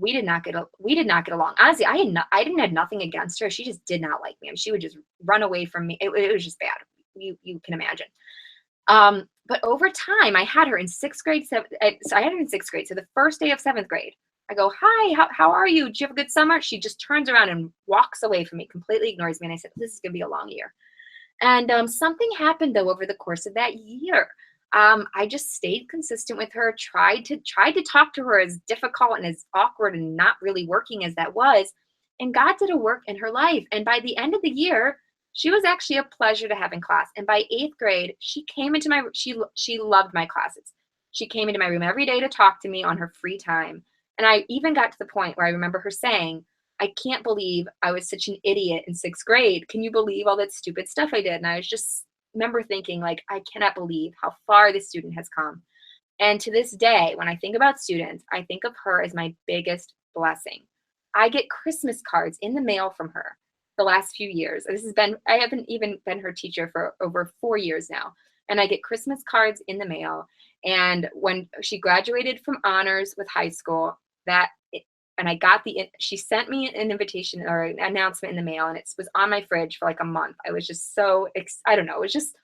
We did not get along. Honestly, I didn't have nothing against her. She just did not like me. I mean, she would just run away from me. It was just bad. You can imagine. But over time, I had her in 6th grade. So I had her in 6th grade. So the first day of 7th grade, I go, "Hi, how are you? Did you have a good summer?" She just turns around and walks away from me, completely ignores me. And I said, "This is gonna be a long year." And something happened though over the course of that year. I just stayed consistent with her, tried to talk to her, as difficult and as awkward and not really working as that was, and God did a work in her life. And by the end of the year, she was actually a pleasure to have in class. And by 8th grade, she came into my she loved my classes. She came into my room every day to talk to me on her free time. And I even got to the point where I remember her saying, "I can't believe I was such an idiot in 6th grade. Can you believe all that stupid stuff I did?" And I was just remember thinking, like, I cannot believe how far this student has come. And to this day, when I think about students, I think of her as my biggest blessing. I get Christmas cards in the mail from her the last few years. I haven't even been her teacher for over 4 years now. And I get Christmas cards in the mail. And when she graduated from honors with high school, and I got she sent me an invitation or an announcement in the mail, and it was on my fridge for like a month. I was just so, I don't know, it was just,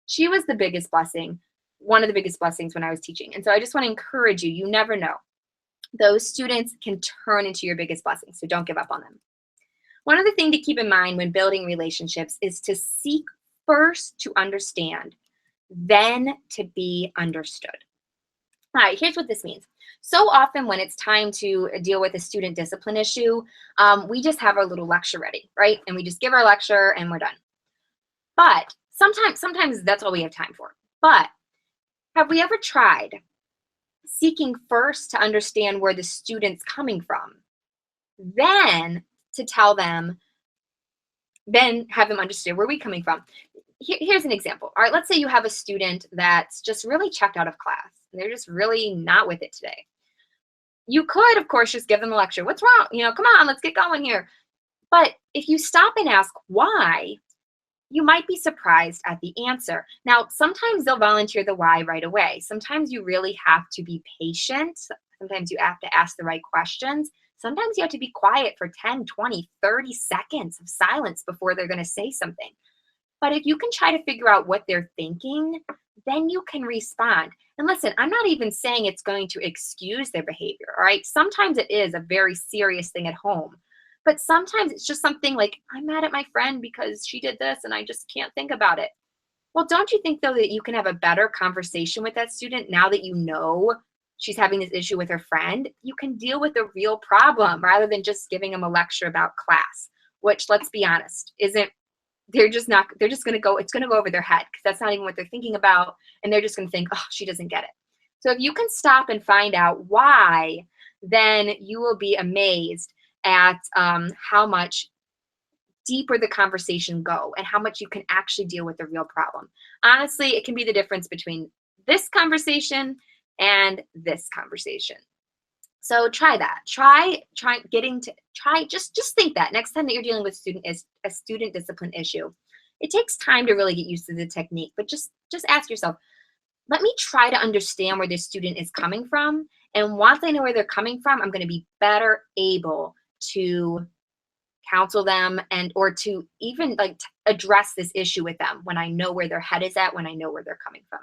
she was the biggest blessing, one of the biggest blessings when I was teaching. And so I just want to encourage you, you never know. Those students can turn into your biggest blessing, so don't give up on them. One other thing to keep in mind when building relationships is to seek first to understand, then to be understood. All right, here's what this means. So often when it's time to deal with a student discipline issue, we just have our little lecture ready, right? And we just give our lecture and we're done. But sometimes that's all we have time for. But have we ever tried seeking first to understand where the student's coming from, then to tell them, then have them understand where we're coming from? Here's an example. All right, let's say you have a student that's just really checked out of class. They're just really not with it today. You could, of course, just give them a lecture. What's wrong? Come on, let's get going here. But if you stop and ask why, you might be surprised at the answer. Now, sometimes they'll volunteer the why right away. Sometimes you really have to be patient. Sometimes you have to ask the right questions. Sometimes you have to be quiet for 10, 20, 30 seconds of silence before they're going to say something. But if you can try to figure out what they're thinking, then you can respond. And listen, I'm not even saying it's going to excuse their behavior, all right? Sometimes it is a very serious thing at home. But sometimes it's just something like, I'm mad at my friend because she did this and I just can't think about it. Well, don't you think, though, that you can have a better conversation with that student now that you know she's having this issue with her friend? You can deal with the real problem rather than just giving them a lecture about class, which, let's be honest, it's going to go over their head because that's not even what they're thinking about. And they're just going to think, oh, she doesn't get it. So if you can stop and find out why, then you will be amazed at how much deeper the conversation go and how much you can actually deal with the real problem. Honestly, it can be the difference between this conversation and this conversation. So try that. Just think that next time that you're dealing with a student discipline issue. It takes time to really get used to the technique, but just ask yourself, let me try to understand where this student is coming from. And once I know where they're coming from, I'm going to be better able to counsel them and or to even like address this issue with them when I know where their head is at, when I know where they're coming from.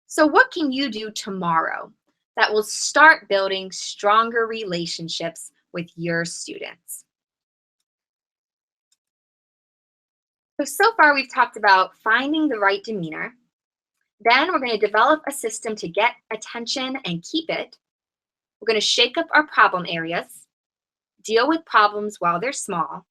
So what can you do tomorrow that will start building stronger relationships with your students? So far we've talked about finding the right demeanor. Then we're going to develop a system to get attention and keep it. We're going to shake up our problem areas, deal with problems while they're small,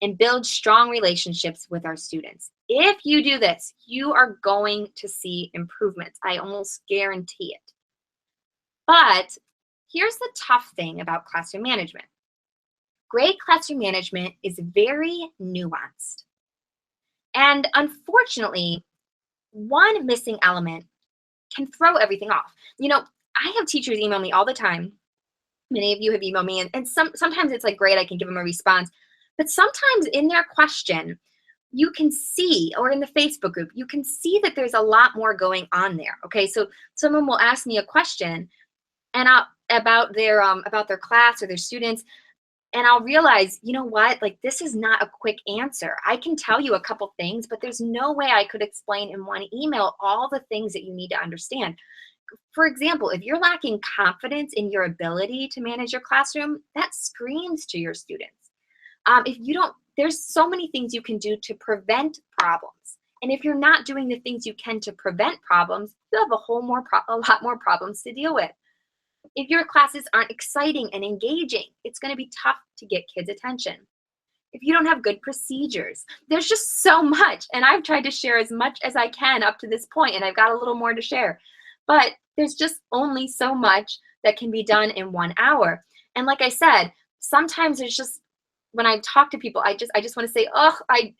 and build strong relationships with our students. If you do this, you are going to see improvements. I almost guarantee it. But here's the tough thing about classroom management. Great classroom management is very nuanced. And unfortunately, one missing element can throw everything off. You know, I have teachers email me all the time. Many of you have emailed me, and sometimes it's like, great, I can give them a response. But sometimes in their question, you can see, or in the Facebook group, you can see that there's a lot more going on there. Okay, so someone will ask me a question and about their class or their students, and I'll realize, you know what, like this is not a quick answer. I can tell you a couple things, but there's no way I could explain in one email all the things that you need to understand. For example, if you're lacking confidence in your ability to manage your classroom, that screams to your students. If you don't, there's so many things you can do to prevent problems. And if you're not doing the things you can to prevent problems, you have a lot more problems to deal with. If your classes aren't exciting and engaging, it's going to be tough to get kids' attention. If you don't have good procedures, there's just so much. And I've tried to share as much as I can up to this point, and I've got a little more to share. But there's just only so much that can be done in 1 hour. And like I said, sometimes there's just, when I talk to people, I just want to say, oh, I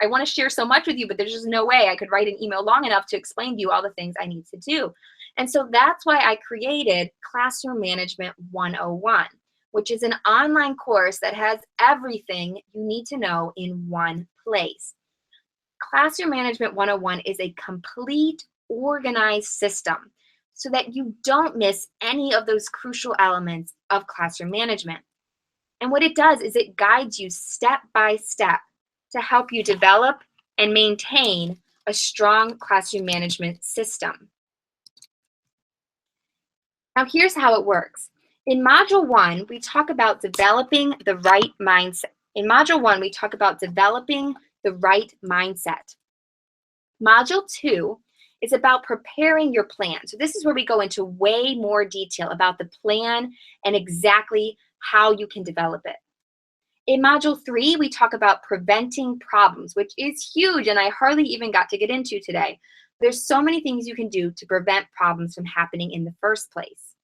want to share so much with you, but there's just no way I could write an email long enough to explain to you all the things I need to do. And so that's why I created Classroom Management 101, which is an online course that has everything you need to know in one place. Classroom Management 101 is a complete organized system so that you don't miss any of those crucial elements of classroom management. And what it does is it guides you step by step to help you develop and maintain a strong classroom management system. Now here's how it works. In Module 1, we talk about developing the right mindset. In Module 1, we talk about developing the right mindset. Module 2 is about preparing your plan. So this is where we go into way more detail about the plan and exactly how you can develop it. In Module 3, we talk about preventing problems, which is huge, and I hardly even got to get into today. There's so many things you can do to prevent problems from happening in the first place.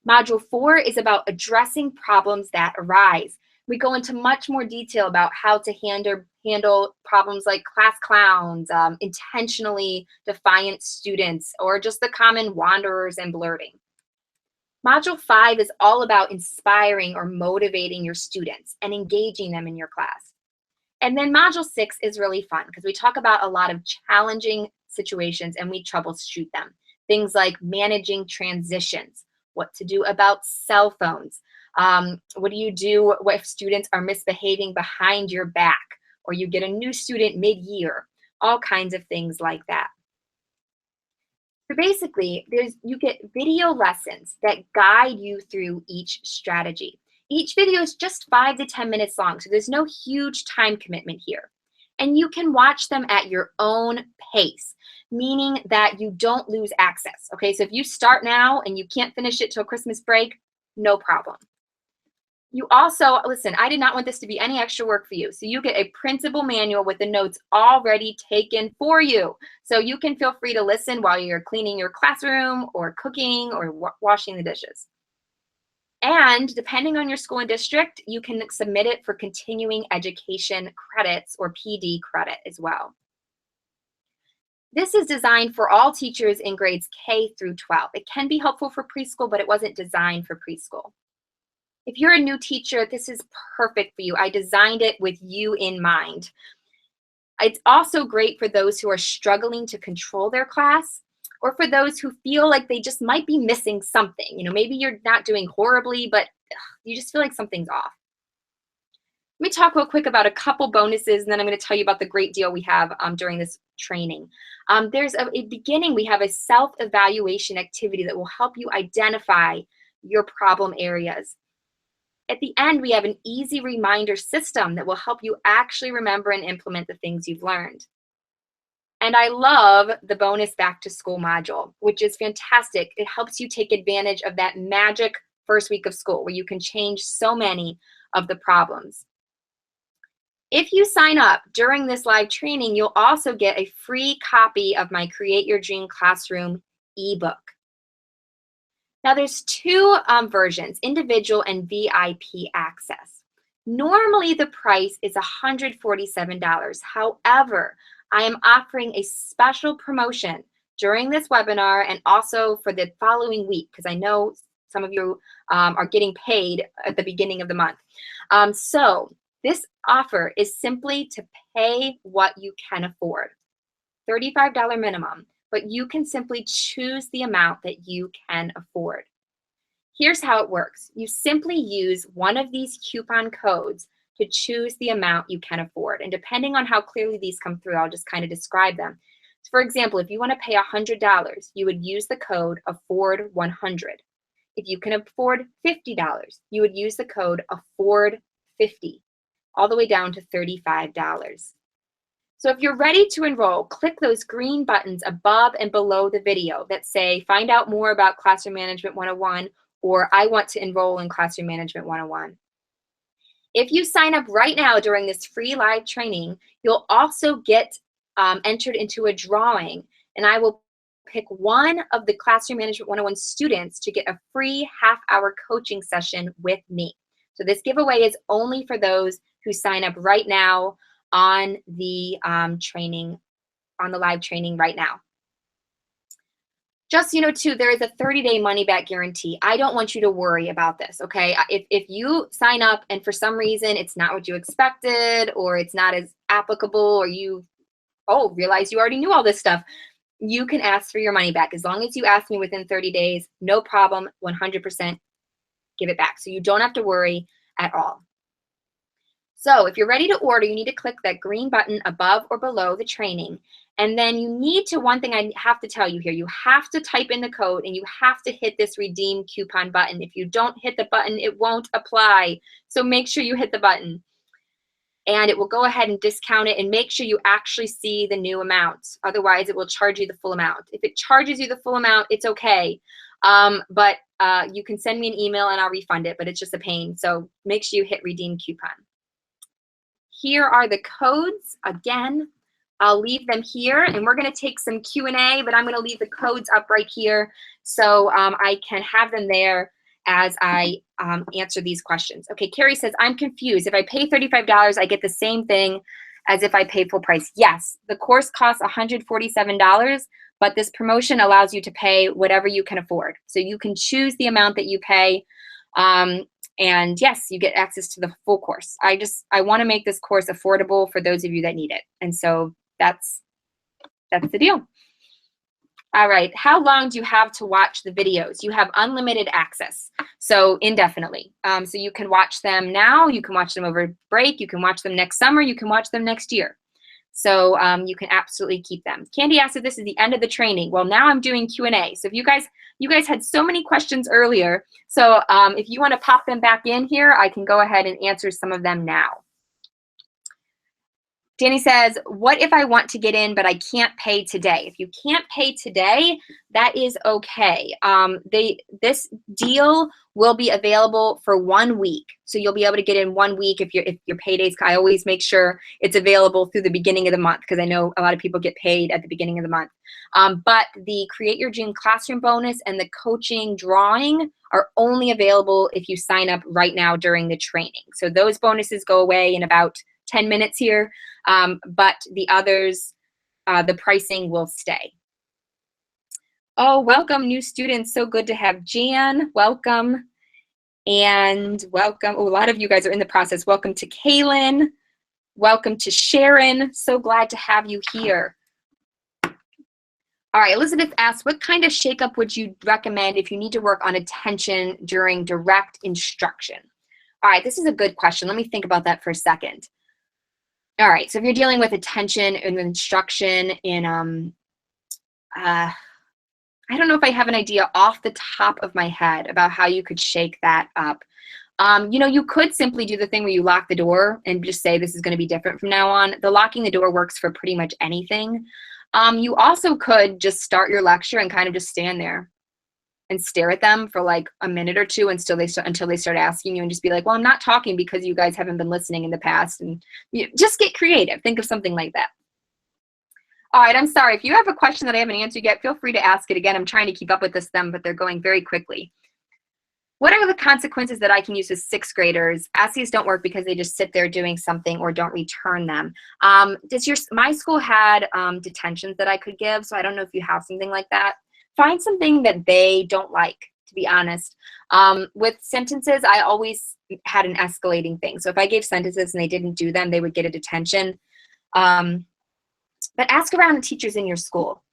Module 4 is about addressing problems that arise. We go into much more detail about how to handle problems like class clowns, intentionally defiant students, or just the common wanderers and blurting. Module 5 is all about inspiring or motivating your students and engaging them in your class. And then Module 6 is really fun because we talk about a lot of challenging situations and we troubleshoot them. Things like managing transitions, what to do about cell phones, what do you do if students are misbehaving behind your back, or you get a new student mid-year, all kinds of things like that. So basically, you get video lessons that guide you through each strategy. Each video is just 5 to 10 minutes long, so there's no huge time commitment here. And you can watch them at your own pace, meaning that you don't lose access. Okay, so if you start now and you can't finish it till Christmas break, no problem. You also, listen, I did not want this to be any extra work for you. So you get a printable manual with the notes already taken for you. So you can feel free to listen while you're cleaning your classroom or cooking or washing the dishes. And depending on your school and district, you can submit it for continuing education credits or PD credit as well. This is designed for all teachers in grades K through 12. It can be helpful for preschool, but it wasn't designed for preschool. If you're a new teacher, this is perfect for you. I designed it with you in mind. It's also great for those who are struggling to control their class, or for those who feel like they just might be missing something. You know, maybe you're not doing horribly, but you just feel like something's off. Let me talk real quick about a couple bonuses, and then I'm going to tell you about the great deal we have during this training. There's a beginning, we have a self-evaluation activity that will help you identify your problem areas. At the end, we have an easy reminder system that will help you actually remember and implement the things you've learned. And I love the bonus back to school module, which is fantastic. It helps you take advantage of that magic first week of school where you can change so many of the problems. If you sign up during this live training, you'll also get a free copy of my Create Your Dream Classroom ebook. Now there's two versions, individual and VIP access. Normally the price is $147. However, I am offering a special promotion during this webinar and also for the following week, because I know some of you are getting paid at the beginning of the month. So this offer is simply to pay what you can afford, $35 minimum, but you can simply choose the amount that you can afford. Here's how it works. You simply use one of these coupon codes to choose the amount you can afford. And depending on how clearly these come through, I'll just kind of describe them. So for example, if you want to pay $100, you would use the code AFFORD100. If you can afford $50, you would use the code AFFORD50, all the way down to $35. So if you're ready to enroll, click those green buttons above and below the video that say, find out more about Classroom Management 101, or I want to enroll in Classroom Management 101. If you sign up right now during this free live training, you'll also get entered into a drawing, and I will pick one of the Classroom Management 101 students to get a free half-hour coaching session with me. So this giveaway is only for those who sign up right now on the training, on the live training right now. Just, too, there is a 30-day money-back guarantee. I don't want you to worry about this, okay? If you sign up and for some reason it's not what you expected, or it's not as applicable, or you, realize you already knew all this stuff, you can ask for your money back. As long as you ask me within 30 days, no problem, 100% give it back. So you don't have to worry at all. So if you're ready to order, you need to click that green button above or below the training. And then you need to, one thing I have to tell you here, you have to type in the code and you have to hit this redeem coupon button. If you don't hit the button, it won't apply. So make sure you hit the button. And it will go ahead and discount it, and make sure you actually see the new amount. Otherwise, it will charge you the full amount. If it charges you the full amount, it's okay. But you can send me an email and I'll refund it, but it's just a pain. So make sure you hit redeem coupon. Here are the codes. Again, I'll leave them here, and we're going to take some Q&A, but I'm going to leave the codes up right here so I can have them there as I answer these questions. Okay, Carrie says, I'm confused. If I pay $35, I get the same thing as if I pay full price. Yes, the course costs $147, but this promotion allows you to pay whatever you can afford. So you can choose the amount that you pay. And yes, you get access to the full course. I want to make this course affordable for those of you that need it. And so that's the deal. All right, how long do you have to watch the videos? You have unlimited access, so indefinitely. So you can watch them now, you can watch them over break, you can watch them next summer, you can watch them next year. So you can absolutely keep them. Candy asked if this is the end of the training. Well, now I'm doing Q&A. So if you guys had so many questions earlier. So if you want to pop them back in here, I can go ahead and answer some of them now. Danny says, what if I want to get in, but I can't pay today? If you can't pay today, that is okay. This deal will be available for 1 week. So you'll be able to get in 1 week if your paydays. I always make sure it's available through the beginning of the month, because I know a lot of people get paid at the beginning of the month. But the Create Your Dream Classroom bonus and the coaching drawing are only available if you sign up right now during the training. So those bonuses go away in about 10 minutes here, but the others, the pricing will stay. Oh, welcome new students. So good to have Jan. Welcome. And welcome. Oh, a lot of you guys are in the process. Welcome to Kaylin. Welcome to Sharon. So glad to have you here. All right, Elizabeth asks, what kind of shakeup would you recommend if you need to work on attention during direct instruction? All right, this is a good question. Let me think about that for a second. All right, so if you're dealing with attention and instruction in, I don't know if I have an idea off the top of my head about how you could shake that up. You know, you could simply do the thing where you lock the door and just say this is going to be different from now on. The locking the door works for pretty much anything. You also could just start your lecture and kind of just stand there and stare at them for like a minute or two until they start asking you, and just be like, well, I'm not talking because you guys haven't been listening in the past. And just get creative. Think of something like that. All right, I'm sorry. If you have a question that I haven't answered yet, feel free to ask it again. I'm trying to keep up with them, but they're going very quickly. What are the consequences that I can use with sixth graders? ASCIIs don't work because they just sit there doing something or don't return them. My school had detentions that I could give, so I don't know if you have something like that. Find something that they don't like, to be honest. With sentences, I always had an escalating thing. So if I gave sentences and they didn't do them, they would get a detention. But ask around the teachers in your school.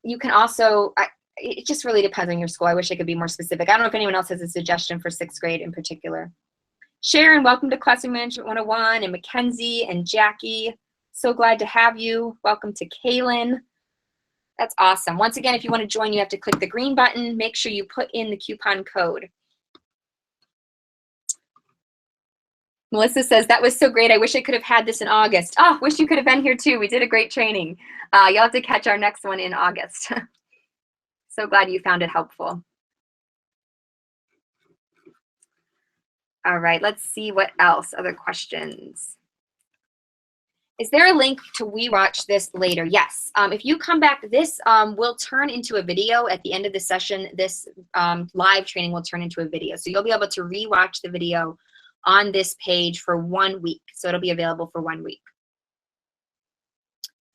You can also, it just really depends on your school. I wish I could be more specific. I don't know if anyone else has a suggestion for sixth grade in particular. Sharon, welcome to Classroom Management 101, and Mackenzie and Jackie. So glad to have you. Welcome to Kaylin. That's awesome. Once again, if you want to join, you have to click the green button. Make sure you put in the coupon code. Melissa says, that was so great. I wish I could have had this in August. Oh, wish you could have been here too. We did a great training. You'll have to catch our next one in August. So glad you found it helpful. All right, let's see what else. Other questions. Is there a link to rewatch this later? Yes. If you come back, this will turn into a video at the end of the session. This live training will turn into a video. So you'll be able to rewatch the video on this page for 1 week. So it'll be available for 1 week.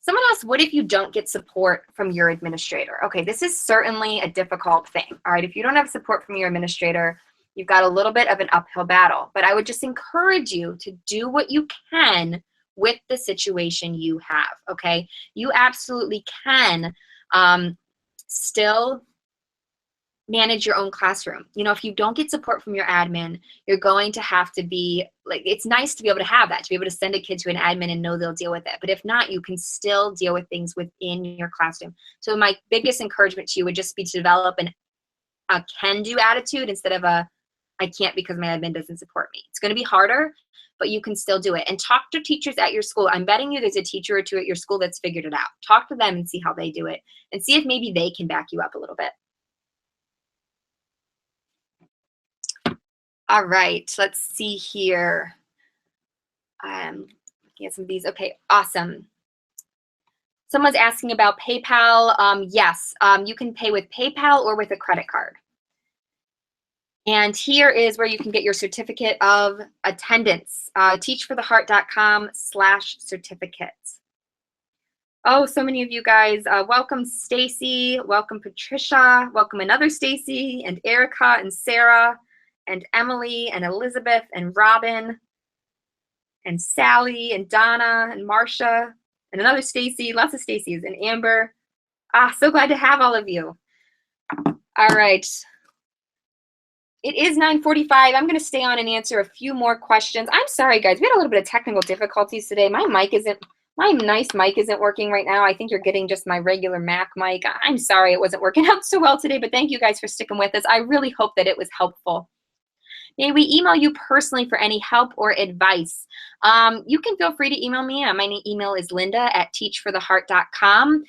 Someone asked, what if you don't get support from your administrator? Okay, this is certainly a difficult thing. All right, if you don't have support from your administrator, you've got a little bit of an uphill battle. But I would just encourage you to do what you can with the situation you have, okay? You absolutely can still manage your own classroom. You know, if you don't get support from your admin, you're going to have to be, like, it's nice to be able to have that, to be able to send a kid to an admin and know they'll deal with it. But if not, you can still deal with things within your classroom. So my biggest encouragement to you would just be to develop a can-do attitude instead of a I can't because my admin doesn't support me. It's going to be harder, but you can still do it. And talk to teachers at your school. I'm betting you there's a teacher or two at your school that's figured it out. Talk to them and see how they do it, and see if maybe they can back you up a little bit. All right, let's see here. Looking at some of these. Okay, awesome. Someone's asking about PayPal. Yes, you can pay with PayPal or with a credit card. And here is where you can get your certificate of attendance. teachfortheheart.com/certificates. Oh, so many of you guys. Welcome, Stacy. Welcome, Patricia. Welcome, another Stacy, and Erica, and Sarah, and Emily, and Elizabeth, and Robin, and Sally, and Donna, and Marcia, and another Stacy. Lots of Stacys, and Amber. So glad to have all of you. All right. It is 9:45. I'm going to stay on and answer a few more questions. I'm sorry, guys. We had a little bit of technical difficulties today. My nice mic isn't working right now. I think you're getting just my regular Mac mic. I'm sorry it wasn't working out so well today, but thank you guys for sticking with us. I really hope that it was helpful. May we email you personally for any help or advice? You can feel free to email me. My email is linda@teachfortheheart.com.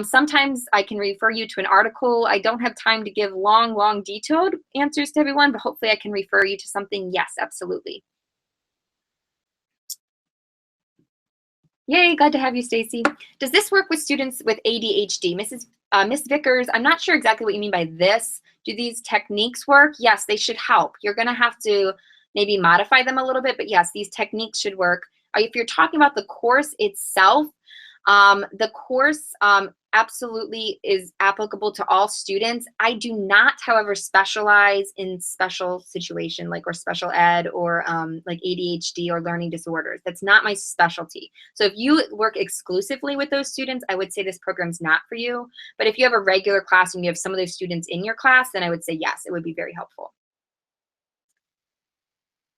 Sometimes I can refer you to an article. I don't have time to give long, detailed answers to everyone, but hopefully I can refer you to something. Yes, absolutely. Yay, glad to have you, Stacy. Does this work with students with ADHD? Miss Vickers, I'm not sure exactly what you mean by this. Do these techniques work? Yes, they should help. You're going to have to maybe modify them a little bit, but yes, these techniques should work. If you're talking about the course itself, The course absolutely is applicable to all students. I do not, however, specialize in special situation like or special ed or like ADHD or learning disorders. That's not my specialty. So if you work exclusively with those students, I would say this program's not for you. But if you have a regular class and you have some of those students in your class, then I would say yes, it would be very helpful.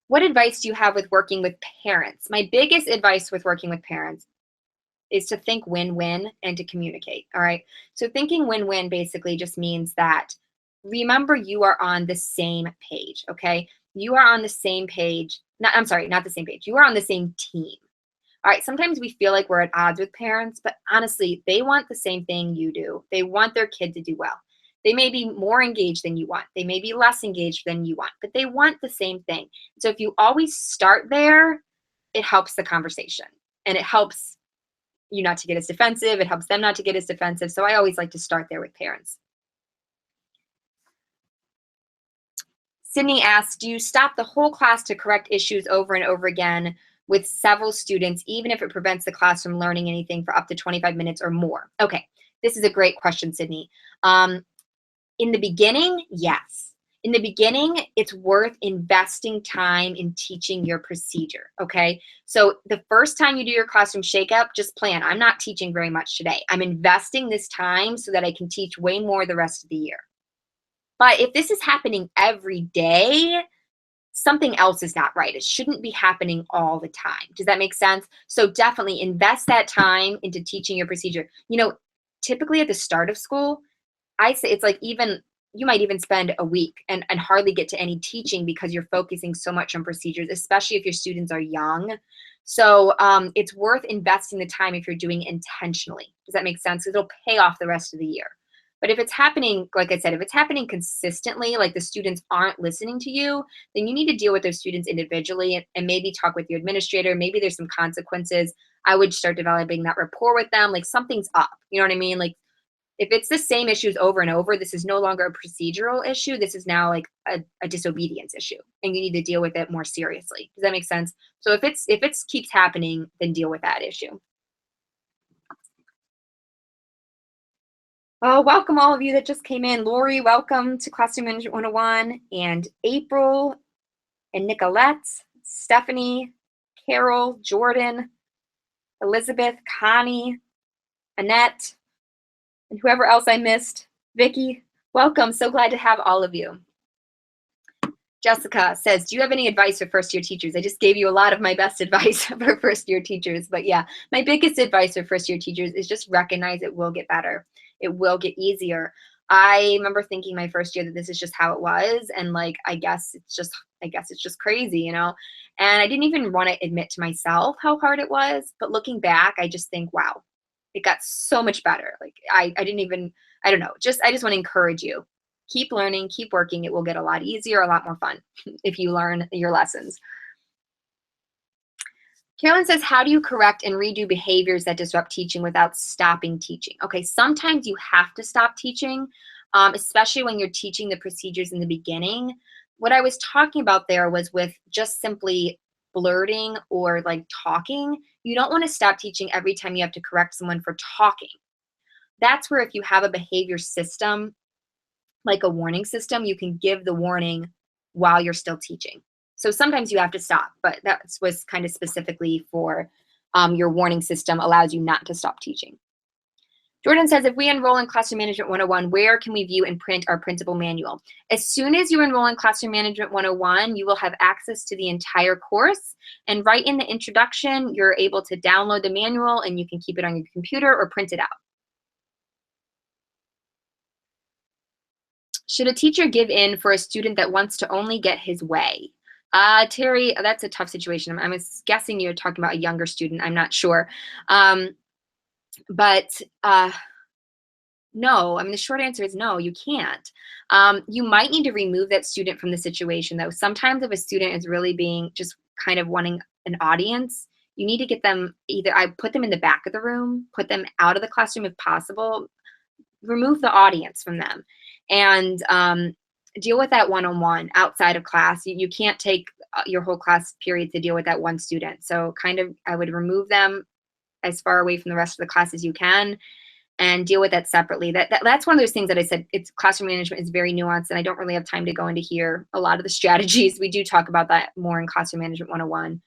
What advice do you have with working with parents? My biggest advice with working with parents is to think win-win and to communicate. All right. So thinking win-win basically just means that remember you are on the same page. Okay. You are on the same page. Not, I'm sorry, not the same page. You are on the same team. All right. Sometimes we feel like we're at odds with parents, but honestly, they want the same thing you do. They want their kid to do well. They may be more engaged than you want. They may be less engaged than you want, but they want the same thing. So if you always start there, it helps the conversation and it helps you not to get as defensive. It helps them not to get as defensive. So I always like to start there with parents. Sydney asks, do you stop the whole class to correct issues over and over again with several students, even if it prevents the class from learning anything for up to 25 minutes or more? Okay, this is a great question, Sydney. In the beginning, yes. In the beginning, it's worth investing time in teaching your procedure, okay? So the first time you do your classroom shakeup, just plan, I'm not teaching very much today. I'm investing this time so that I can teach way more the rest of the year. But if this is happening every day, something else is not right. It shouldn't be happening all the time. Does that make sense? So definitely invest that time into teaching your procedure. You know, typically at the start of school, I say it's like even you might even spend a week and hardly get to any teaching because you're focusing so much on procedures, especially if your students are young. So it's worth investing the time if you're doing it intentionally. Does that make sense? Because it'll pay off the rest of the year. But if it's happening, like I said, if it's happening consistently, like the students aren't listening to you, then you need to deal with those students individually and maybe talk with your administrator. Maybe there's some consequences. I would start developing that rapport with them. Like something's up. You know what I mean? Like if it's the same issues over and over, this is no longer a procedural issue. This is now like a disobedience issue, and you need to deal with it more seriously. Does that make sense? So if it's keeps happening, then deal with that issue. Oh, welcome all of you that just came in. Lori, welcome to Classroom Management 101, and April and Nicolette, Stephanie, Carol, Jordan, Elizabeth, Connie, Annette, and whoever else I missed, Vicky, welcome. So glad to have all of you. Jessica says, do you have any advice for first-year teachers? I just gave you a lot of my best advice for first-year teachers. But yeah, my biggest advice for first-year teachers is just recognize it will get better. It will get easier. I remember thinking my first year that this is just how it was. And like, I guess it's just crazy, you know? And I didn't even want to admit to myself how hard it was. But looking back, I just think, wow, it got so much better. Like I don't know, I just want to encourage you. Keep learning, keep working. It will get a lot easier, a lot more fun if you learn your lessons. Carolyn says, how do you correct and redo behaviors that disrupt teaching without stopping teaching? Okay, sometimes you have to stop teaching, especially when you're teaching the procedures in the beginning. What I was talking about there was with just simply blurting or like talking. You don't want to stop teaching every time you have to correct someone for talking. That's where if you have a behavior system, like a warning system, you can give the warning while you're still teaching. So sometimes you have to stop, but that was kind of specifically for your warning system allows you not to stop teaching. Jordan says, if we enroll in Classroom Management 101, where can we view and print our printable manual? As soon as you enroll in Classroom Management 101, you will have access to the entire course. And right in the introduction, you're able to download the manual and you can keep it on your computer or print it out. Should a teacher give in for a student that wants to only get his way? Terry, that's a tough situation. I was guessing you're talking about a younger student. I'm not sure. But no, I mean, the short answer is no, you can't. You might need to remove that student from the situation, though. Sometimes if a student is really being just kind of wanting an audience, you need to get them I put them in the back of the room, put them out of the classroom if possible, remove the audience from them, and deal with that one-on-one outside of class. You can't take your whole class period to deal with that one student. So kind of I would remove them as far away from the rest of the class as you can, and deal with that separately. That's one of those things that I said, it's classroom management is very nuanced, and I don't really have time to go into here a lot of the strategies. We do talk about that more in Classroom Management 101.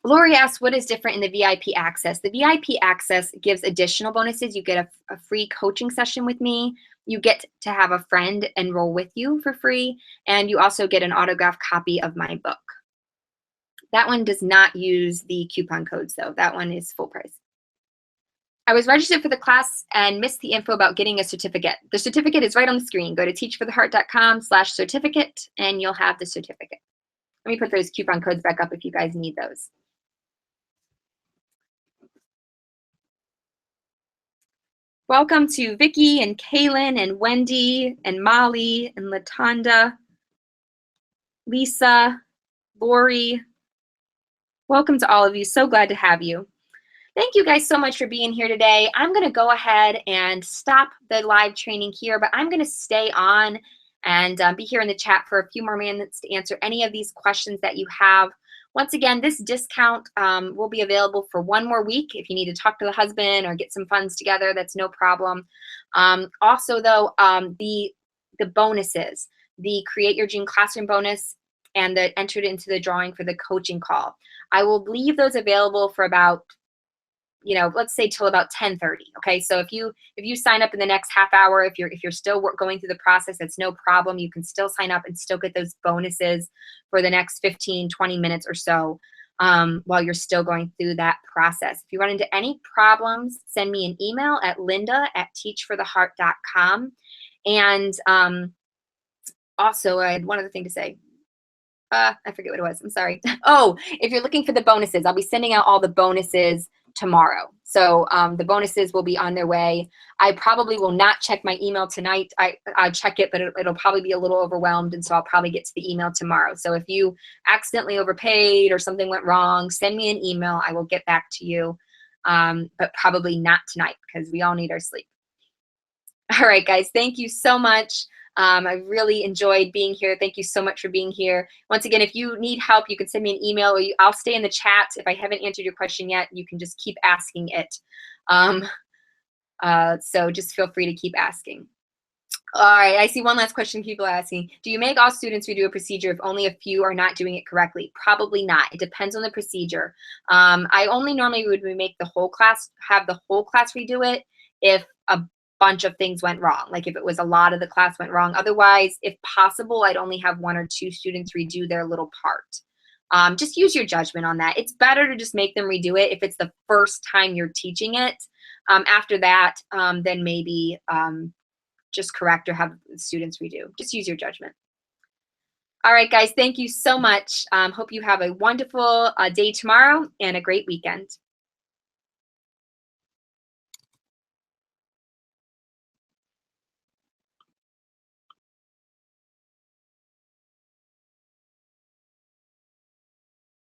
Lori asks, what is different in the VIP access? The VIP access gives additional bonuses. You get a free coaching session with me. You get to have a friend enroll with you for free, and you also get an autographed copy of my book. That one does not use the coupon codes, though. That one is full price. I was registered for the class and missed the info about getting a certificate. The certificate is right on the screen. Go to teachfortheheart.com/certificate, and you'll have the certificate. Let me put those coupon codes back up if you guys need those. Welcome to Vicki and Kaylin and Wendy and Molly and Latanda, Lisa, Lori. Welcome to all of you. So glad to have you. Thank you guys so much for being here today. I'm going to go ahead and stop the live training here, but I'm going to stay on and be here in the chat for a few more minutes to answer any of these questions that you have. Once again, this discount will be available for one more week. If you need to talk to the husband or get some funds together, that's no problem. Also, though, the bonuses, the Create Your Dream Classroom bonus and the entered into the drawing for the coaching call, I will leave those available for about, let's say till about 10:30. Okay, so if you sign up in the next half hour, if you're still going through the process, it's no problem. You can still sign up and still get those bonuses for the next 15-20 minutes or so while you're still going through that process. If you run into any problems, send me an email at linda@teachfortheheart.com. And also, I had one other thing to say. I forget what it was. I'm sorry. Oh, if you're looking for the bonuses, I'll be sending out all the bonuses tomorrow. So the bonuses will be on their way. I probably will not check my email tonight. I'll check it, but it'll probably be a little overwhelmed, and so I'll probably get to the email tomorrow. So if you accidentally overpaid or something went wrong, send me an email. I will get back to you, but probably not tonight because we all need our sleep. All right, guys, thank you so much. I really enjoyed being here. Thank you so much for being here. Once again, if you need help, you can send me an email, or I'll stay in the chat. If I haven't answered your question yet, you can just keep asking it. So just feel free to keep asking. All right, I see one last question people are asking. Do you make all students redo a procedure if only a few are not doing it correctly? Probably not. It depends on the procedure. I only normally would make the whole class, have the whole class redo it if a bunch of things went wrong, like if it was a lot of the class went wrong. Otherwise, if possible, I'd only have 1 or 2 students redo their little part. Just use your judgment on that. It's better to just make them redo it if it's the first time you're teaching it. After that, then maybe just correct or have students redo. Just use your judgment. All right, guys, thank you so much. Hope you have a wonderful day tomorrow and a great weekend.